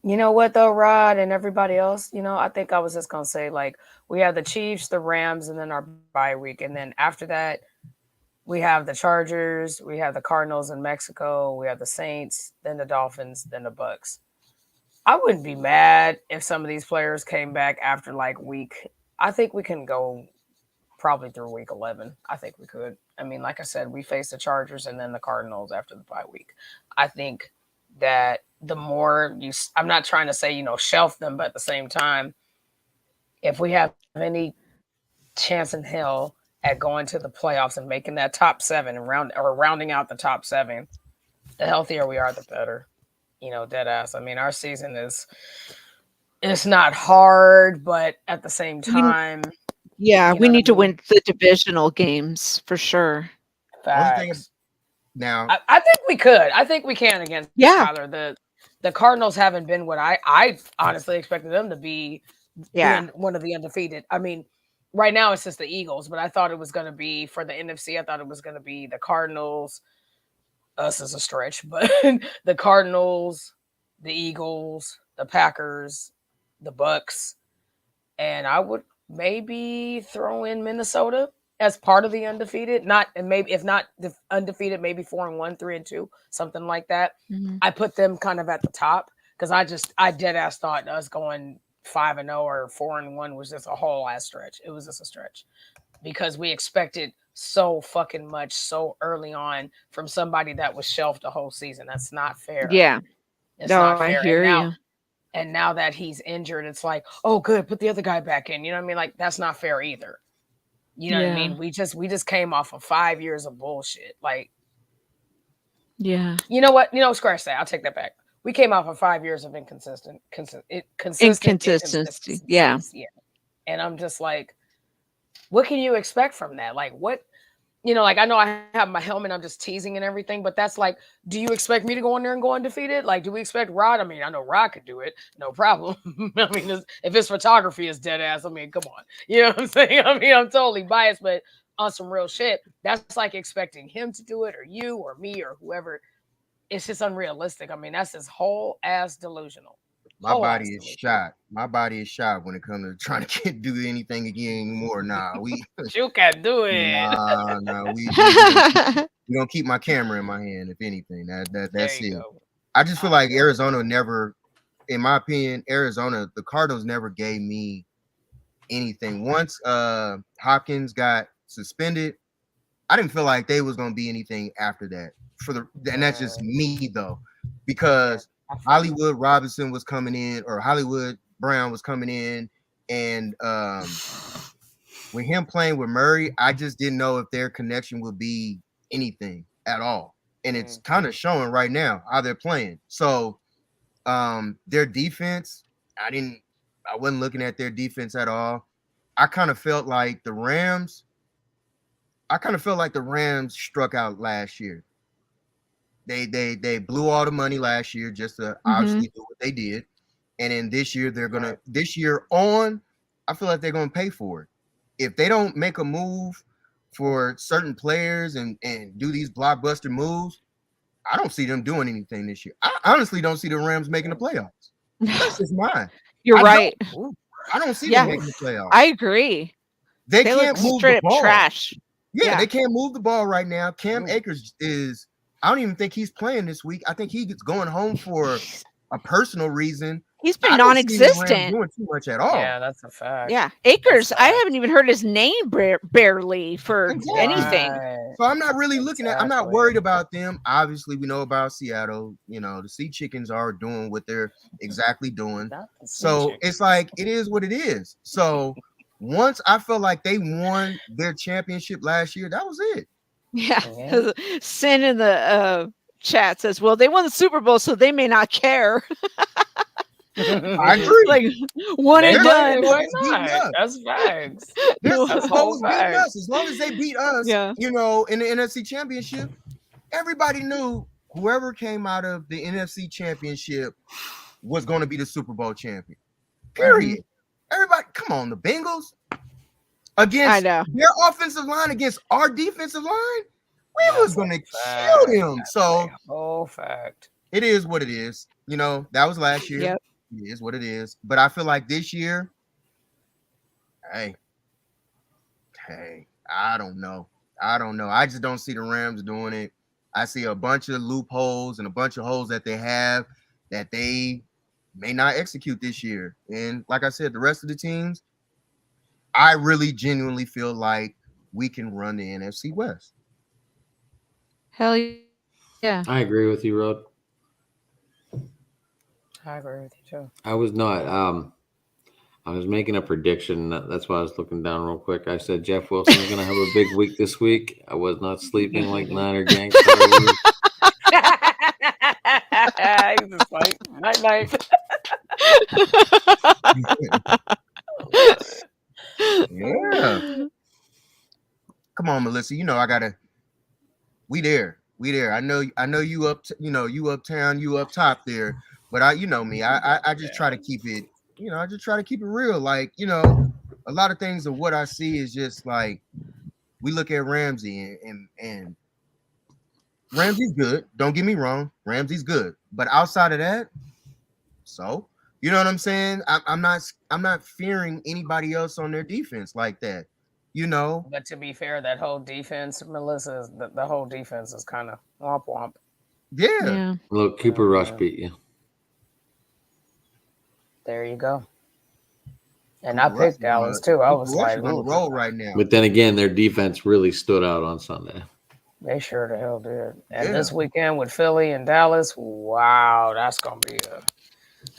You know what though, Rod and everybody else, I think I was just gonna say, like, we have the Chiefs, the Rams, and then our bye week, and then after that, we have the Chargers, we have the Cardinals in Mexico, we have the Saints, then the Dolphins, then the Bucks. I wouldn't be mad if some of these players came back after I think we can go probably through week 11. I think we could. I mean, like I said, we face the Chargers and then the Cardinals after the bye week. I think that the more I'm not trying to say, shelf them, but at the same time, if we have any chance in hell at going to the playoffs and making that top 7 and rounding out the top 7, the healthier we are, the better. Dead ass. I mean, our season it's not hard, but at the same time, we need to win the divisional games for sure. Facts. Now, I think we could. I think we can against Tyler. The Cardinals haven't been what I honestly expected them to be. One of the undefeated. I mean, right now it's just the Eagles, but I thought it was going to be for the NFC. I thought it was going to be the Cardinals. Us is a stretch, but the Cardinals, the Eagles, the Packers, the Bucks, and I would maybe throw in Minnesota as part of the undefeated. Not, and maybe if not the undefeated, maybe 4-1, 3-2, something like that. Mhm. I put them kind of at the top because I dead ass thought us going 5-0 or 4-1 was just a whole ass stretch. It was just a stretch because we expected so fucking much so early on from somebody that was shelved the whole season. That's not fair. Yeah. It's No, not I fair. hear and now, you. and now that he's injured, it's like, oh, good, put the other guy back in. You know what I mean? Like that's not fair either. You know what I Yeah. mean? We just came off of 5 years of bullshit. Like, Yeah. you know what? Scratch that. I'll take that back. We came off of 5 years of consistent Inconsistency. Yeah. Yeah. And I'm just like, what can you expect from that? Like, what, like I know I have my helmet, I'm just teasing and everything, but that's like, do you expect me to go in there and go undefeated? Like, do we expect Rod? I mean, I know Rod could do it, no problem. I mean, if his photography is dead ass, I mean, come on. You know what I'm saying? I mean, I'm totally biased, but on some real shit, that's like expecting him to do it or you or me or whoever. It's just unrealistic. I mean, that's his whole ass delusional. My body is shot. My body is shot when it comes to trying to do anything again anymore. Nah, you can do it. Nah, we gonna keep my camera in my hand. If anything, that's it. Go. I just feel like Arizona never, in my opinion, the Cardinals never gave me anything. Once Hopkins got suspended, I didn't feel like they was gonna be anything after that. And that's just me though, because Hollywood Robinson was coming in, or Hollywood Brown was coming in, and with him playing with Murray, I just didn't know if their connection would be anything at all. And it's kind of showing right now how they're playing. So their defense, I wasn't looking at their defense at all. I kind of felt like the Rams struck out last year. They blew all the money last year just to obviously do what they did. And then this year I feel like they're gonna pay for it. If they don't make a move for certain players and do these blockbuster moves, I don't see them doing anything this year. I honestly don't see the Rams making the playoffs. That's just mine. You're right. I don't see them making the playoffs. I agree. They can't move straight the ball. Up trash. Yeah, they can't move the ball right now. Cam Akers is, I don't even think he's playing this week. I think he's going home for a personal reason. He's been non-existent. Doing too much at all. Yeah, that's a fact. Yeah, Akers. I haven't even heard his name barely for anything. So I'm not really looking at. I'm not worried about them. Obviously, we know about Seattle. The Sea Chickens are doing what they're exactly doing. So it's like it is what it is. So once I felt like they won their championship last year, that was it. Yeah. Sin in the chat says, "Well, they won the Super Bowl, so they may not care." I agree. Like one and done. Why not? That's facts. That's always beating us. As long as they beat us, in the NFC Championship, everybody knew whoever came out of the NFC Championship was going to be the Super Bowl champion. Period. Everybody, come on, the Bengals against their offensive line against our defensive line, we was going to kill them. So, fact. It is what it is. That was last year. Yep. It is what it is. But I feel like this year, hey, I don't know. I just don't see the Rams doing it. I see a bunch of loopholes and a bunch of holes that they have that they may not execute this year. And like I said, the rest of the teams, I really genuinely feel like we can run the NFC West. Hell yeah. I agree with you, Rod. I agree with you too. I was not. I was making a prediction. That's why I was looking down real quick. I said Jeff Wilson's going to have a big week this week. I was not sleeping like Niner gang. He's just like, night. Yeah. Come on, Melissa. I gotta. We there. I know you up. You uptown. You up top there. But I just try to keep it. I just try to keep it real. Like a lot of things of what I see is just like we look at Ramsey and Ramsey's good. Don't get me wrong, Ramsey's good. But outside of that, so you know what I'm saying? I'm not fearing anybody else on their defense like that. You know. But to be fair, that whole defense, Melissa, the whole defense is kind of womp womp. Yeah. Look, Cooper Rush beat you. There you go. And I picked Dallas too. I was like, on the roll right now. But then again, their defense really stood out on Sunday. They sure the hell did. And this weekend with Philly and Dallas, wow, that's gonna be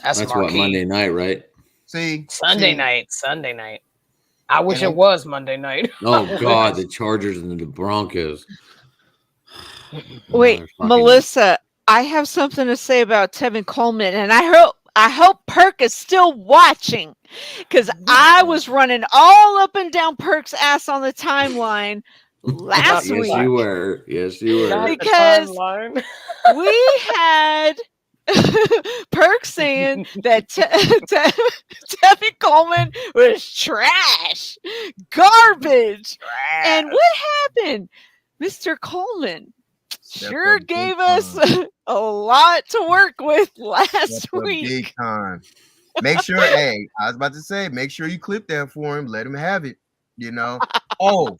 that's what, Monday night, right? Sunday night. I wish it was Monday night. Oh God, the Chargers and the Broncos. Wait, Melissa, I have something to say about Tevin Coleman, and I hope Perk is still watching, because I was running all up and down Perk's ass on the timeline last week. Yes, you were. Because we had Perk saying that Tevin Coleman was trash, garbage. And what happened? Mr. Coleman sure gave us a lot to work with last week. Big time. Make sure, hey, I was about to say, make sure you clip that for him. Let him have it. You know. Oh,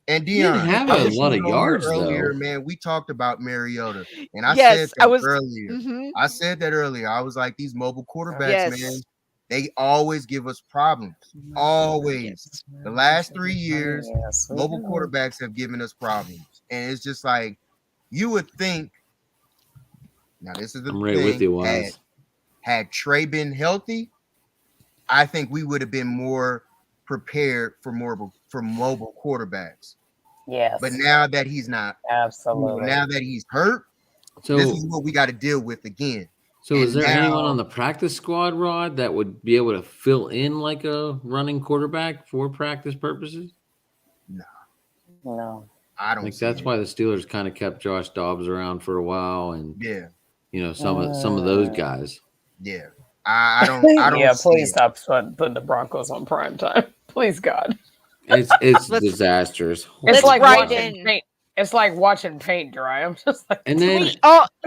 and Dion, he didn't have a lot of yards earlier, though. man. We talked about Mariota, and I said that earlier. Mm-hmm. I said that earlier. I was like, these mobile quarterbacks, man, they always give us problems. Always. The last 3 years, mobile quarterbacks have given us problems, and it's just like you would think. Now, this is the I'm right with you, Wise. Had Trey been healthy, I think we would have been more prepared for mobile quarterbacks. Yes. But now that he's not, absolutely. Now that he's hurt, so this is what we got to deal with again. So, is there anyone on the practice squad, Rod, that would be able to fill in like a running quarterback for practice purposes? No. I don't think that's why the Steelers kind of kept Josh Dobbs around for a while, and you know some of those guys. Yeah, I don't. Yeah, please stop putting the Broncos on prime time. Please, God. It's disastrous. It's like watching paint. It's like watching paint dry. I'm just like, and then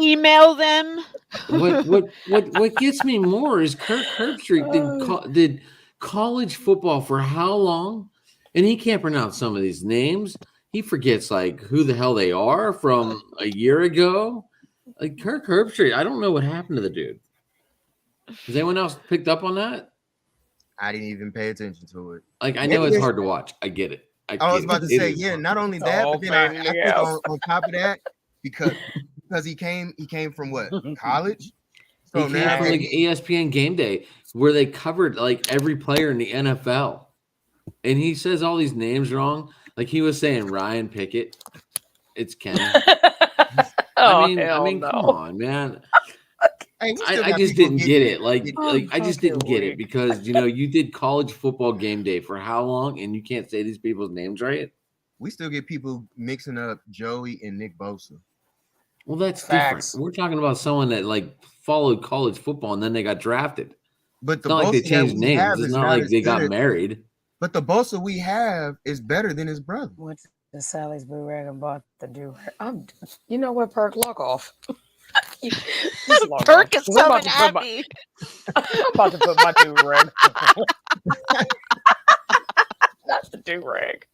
email them. What gets me more is Kirk Herbstreit did college football for how long, and he can't pronounce some of these names. He forgets like who the hell they are from a year ago. Like Kirk Herbstreit, I don't know what happened to the dude. Has anyone else picked up on that? I didn't even pay attention to it. Like I know it's hard to watch. I get it. I was about to say, not only that, but then I think on top of that, because he came from what, college? So he came from like ESPN Game Day, where they covered like every player in the NFL, and he says all these names wrong. Like he was saying Ryan Pickett, it's Kenny. I mean, come on, man. I just didn't get it. Like I just didn't get it because you did college football Game Day for how long, and you can't say these people's names right. We still get people mixing up Joey and Nick Bosa. Well, that's different. We're talking about someone that like followed college football and then they got drafted. But it's not like they changed names. It's not like they got married. But the Bosa we have is better than his brother. Went to Sally's Boo-Rag and bought the you know what, Perk? Log off. Perk is coming at me. I'm about to put my do-rag. Not the do-rag.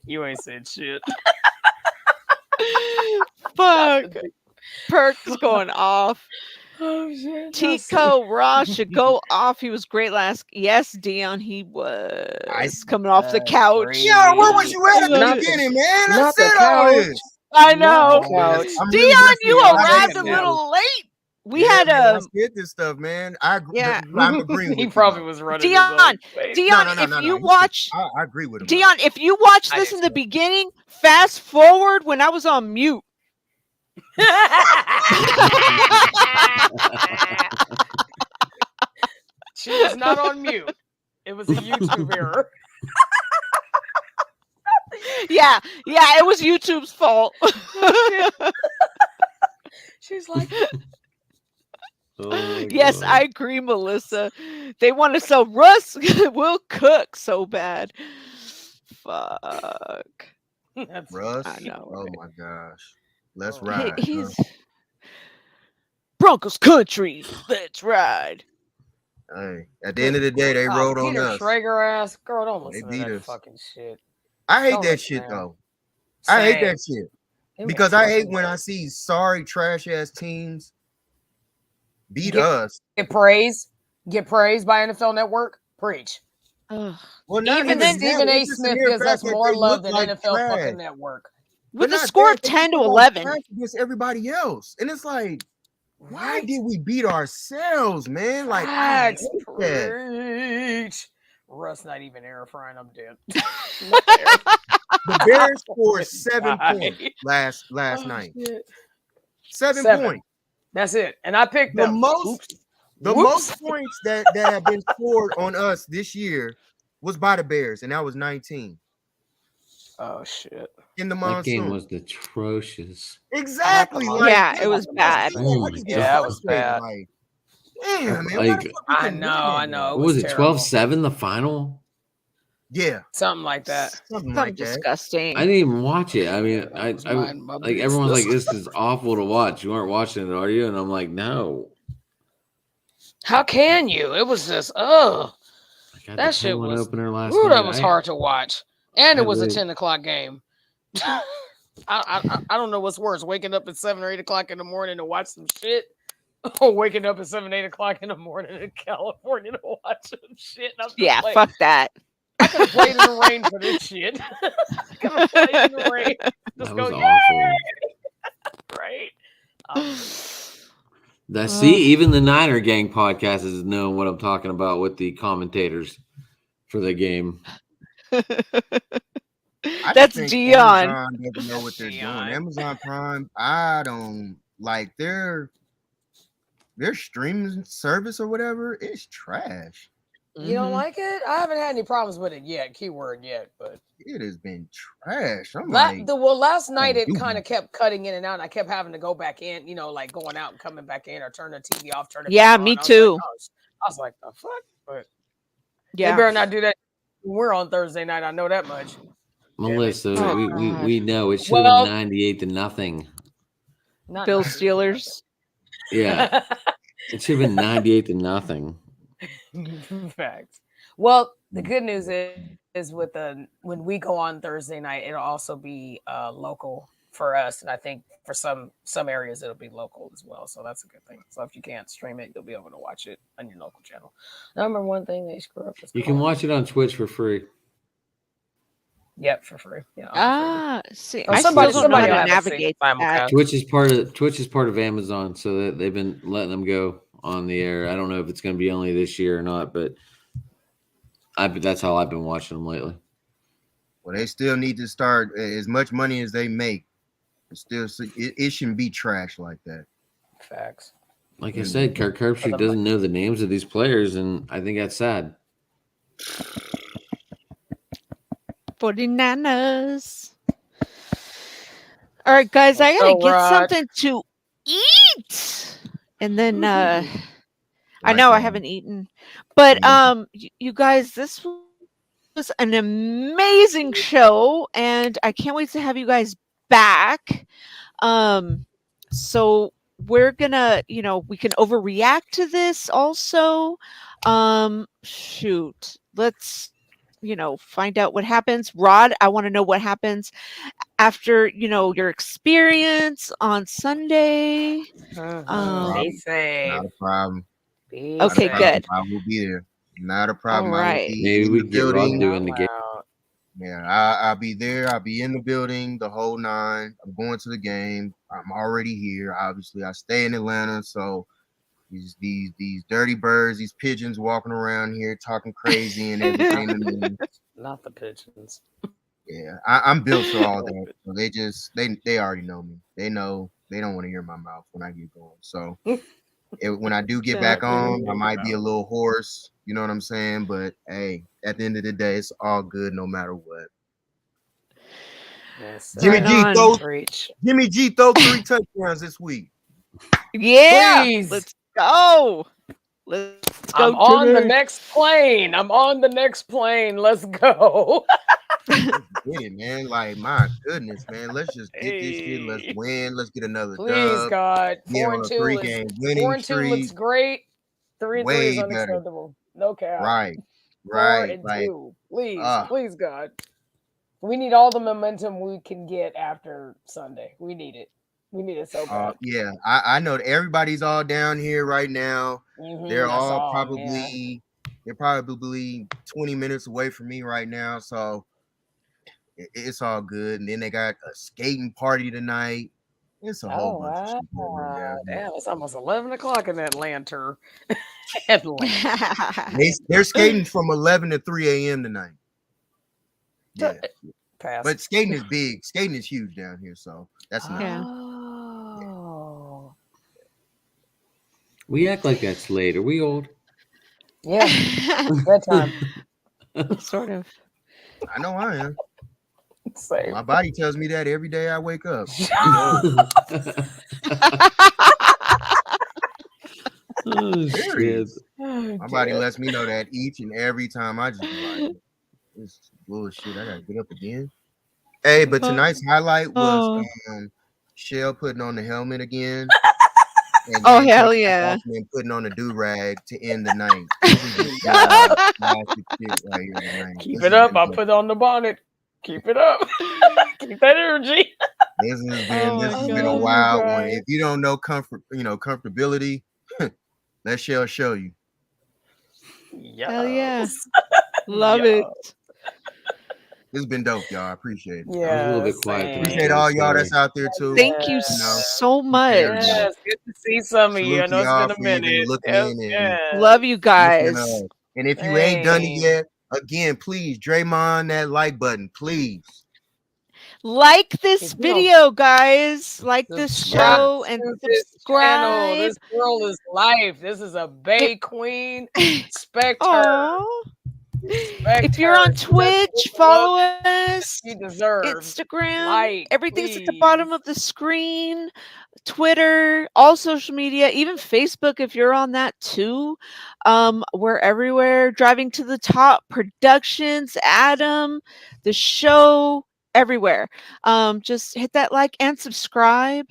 You ain't said shit. Fuck. Perk's going off. Oh shit. Tico Ross should go off. He was great last. Yes, Dion, he was coming off the couch. Yeah, where was you at the beginning, man? I said all this. I know. Dion, you arrived a little late. We had a get this stuff, man. I'm agreeing with he probably was running. Dion, if you watch, I agree with him. Dion, if you watch this in the beginning, fast forward when I was on mute. She was not on mute. It was a YouTube error. Yeah, it was YouTube's fault. She's like, Oh my Yes, God. I agree, Melissa. They want to sell Russ. Will Cook so bad. Fuck. That's Russ. I know. Oh my gosh. Let's Oh. ride. He's Broncos country. Let's ride. Hey, at the end of the day, they Oh, rode on Peter us. Schrager ass. Girl, don't They listen beat to that us. fucking shit. I hate Don't that listen shit to him. though. I hate Same. that shit Give me a because I hate fucking when I break. see sorry trash ass teams beat Get- us. Get praise. Get praised by NFL Network. Preach. Ugh. Well, not Even even Stephen that. A. It's just the Smith mere gives fact us that more they love look than like NFL trash. fucking Network. With But a not score that, of they 10 to look like 11. trash against everybody else, and it's like, why Right? did we beat ourselves, man? Like, I Facts. hate that. Preach. Russ not even air frying. I'm dead. Not air The Bears scored frying. 7 points last Oh, night. shit. 7 7. points. That's it. And I picked The them. most Oops. The Whoops. most points that have been scored on us this year was by the Bears, and that was 19 Oh shit. in the That game monsoon. was atrocious. Exactly. Not the Like, Yeah, it was bad. Oh I my just God. get Yeah, it was frustrated. bad. Like, damn, man, why Like, the fuck we I couldn't know, win I that know. game? what was it? terrible. 12-7 the final? Yeah, Something like that. something Something like that. disgusting. I didn't even watch it. I mean, I was minding my like everyone's like, business. this is awful to watch. You aren't watching it, are you? And I'm like, no. How can you? It was just oh, I got that the shit Penguin was opener last ooh, night. that was hard to watch. And I it was a really- 10 o'clock game. I don't know what's worse, waking up at 7 or 8 o'clock in the morning to watch some shit, or waking up at 7, 8 o'clock in the morning in California to watch some shit. And I'm just Yeah, like, fuck that. I could have played in the rain for this shit. I could have played in the rain. That Just was go, awful. yeah, right? That see, even the Niner Gang podcast is knowing what I'm talking about with the commentators for the game. I just That's think Dion. Amazon doesn't know what they're Dion. doing. Amazon Prime, I don't like their streaming service or whatever. It's trash. You don't Mhm. like it? I haven't had any problems with it yet. Keyword yet, but It has been trash. I'm like, last night it do kind of that. kept cutting in and out. And I kept having to go back in, like going out and coming back in, or turn the TV off, turn it Yeah, back on. me I was too. like, I was like, the fuck? But they Yeah. better not do that. We're on Thursday night. I know that much. Melissa, Oh, we know it should have Well- been 98-0. Not Bill 90. Steelers. Yeah, it should have been 98-0. Facts. Well, the good news is with when we go on Thursday night, it'll also be local for us, and I think for some areas it'll be local as well. So that's a good thing. So if you can't stream it, you'll be able to watch it on your local channel. Number one thing they screw up is You can watch it on Twitch for free. Yep, for free. Yeah. See, Or I somebody still don't know how will to have a navigate that. simulcast. Twitch is part of Amazon, so that they've been letting them go on the air. I don't know if it's going to be only this year or not, but that's how I've been watching them lately. well, they still need to start as much money as they make. It shouldn't be trash like that. Facts. Like I said, Kirk Herbstreit doesn't know the names of these players, and I think that's sad. 49ers. All right, guys, I gotta get something to eat. And then I know I haven't eaten. But you guys, this was an amazing show, and I can't wait to have you guys back. So we're gonna, we can overreact to this also. Shoot, let's find out what happens. Rod, I want to know what happens after your experience on Sunday. Be safe. Not a problem. Be Okay, safe. good. I will be there. Not a problem. All I will right. be Maybe in we the can get Rod building. doing the game. Yeah, I'll be there. I'll be in the building the whole 9. I'm going to the game. I'm already here. Obviously, I stay in Atlanta, so these dirty birds, these pigeons walking around here talking crazy and everything to me. Not the pigeons. Yeah, I'm built for all that. So they already know me. They know they don't want to hear my mouth when I get going. So when I do get back on, I might be a little hoarse. You know what I'm saying? But hey, at the end of the day, it's all good no matter what. Yes, Jimmy G Preach. throw 3 touchdowns this week. Yeah, Please. let's go. Let's go. I'm on the Jimmy. next plane. I'm on the next plane. Let's go. Get it, man. Like, my goodness, man. Let's just get this shit. Let's Hey. win. Let's get another Please, dub. God. Be on a 4-2 is 3-game winning 4-2 looks streak. great. 3-3 is Way better. unacceptable. No cap. Right. Right. 4-2. Like, Please, ah. please, God. We need all the momentum we can get after Sunday. We need it. We need it so bad. yeah. I know that everybody's all down here right now. They're I all saw 'em, probably they're probably 20 minutes away from me right now. So it's all good. And then they got a skating party tonight. It's a whole bunch of shit going on down here. Damn, it's almost 11 o'clock in Atlanta. Atlanta. They're skating from 11 to 3 a.m. tonight. Yeah. Pass. But skating is big. Skating is huge down here. So that's not. Yeah. Oh. We act like that's late. Are we old? Yeah. Bedtime. Sort of. I know I am. Same. My body tells me that every day I wake up. Oh, shit. My body lets me know that each and every time. I just be like, this is bullshit. I gotta get up again. Hey, but tonight's highlight was Shell putting on the helmet again. And Oh, then hell taking it yeah. off and then putting on a do-rag to end the night. This is the classic shit right here tonight. Keep This it has up. been I'll dope. put on the bonnet. Keep it up. Keep that energy. This has Oh been my a God, wild you one. guys. If you don't know comfortability, let Shell show you. Hell yeah. Yes. Love Yeah. it. This has been dope, y'all. I appreciate it. I was a little bit Yes, quiet same. tonight. Appreciate all y'all that's out there too. Thank you know, so much. Yes, good to see some of you. I Salute know to y'all it's for been a even minute. looking Yes, and yes. Love you looking guys. up. And if you ain't done it Same. yet, again, please Draymond that like button, please. Like this If you don't video, guys. Like this subscribe show and to this channel, subscribe. this girl is life. This is a Bay Queen. Respect her. Aw. Respect If you're her. on She doesn't Twitch, get the follow love us. she deserves. Instagram. Like, Everything's at the bottom please. of the screen. Twitter, all social media, even Facebook if you're on that too. We're everywhere. Driving to the Top Productions, Adam, the show, everywhere. Just hit that like and subscribe.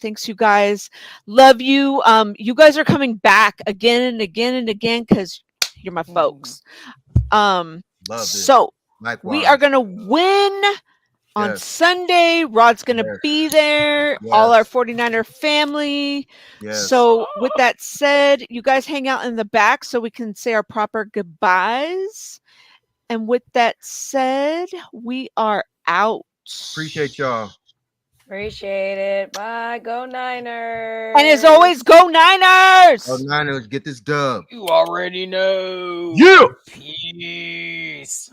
Thanks, you guys. Love you. You guys are coming back again and again and again because you're my folks. Love this. So Likewise. we are gonna win on Yes. Sunday. Rod's gonna Yes. be there. All our Yes. 49er family. Yes. So with that said, you guys hang out in the back so we can say our proper goodbyes. And with that said, we are out. Appreciate y'all. Appreciate it. Bye. Go Niners. And as always, go Niners! Oh, Niners, get this dub. You already know. Yeah. Peace.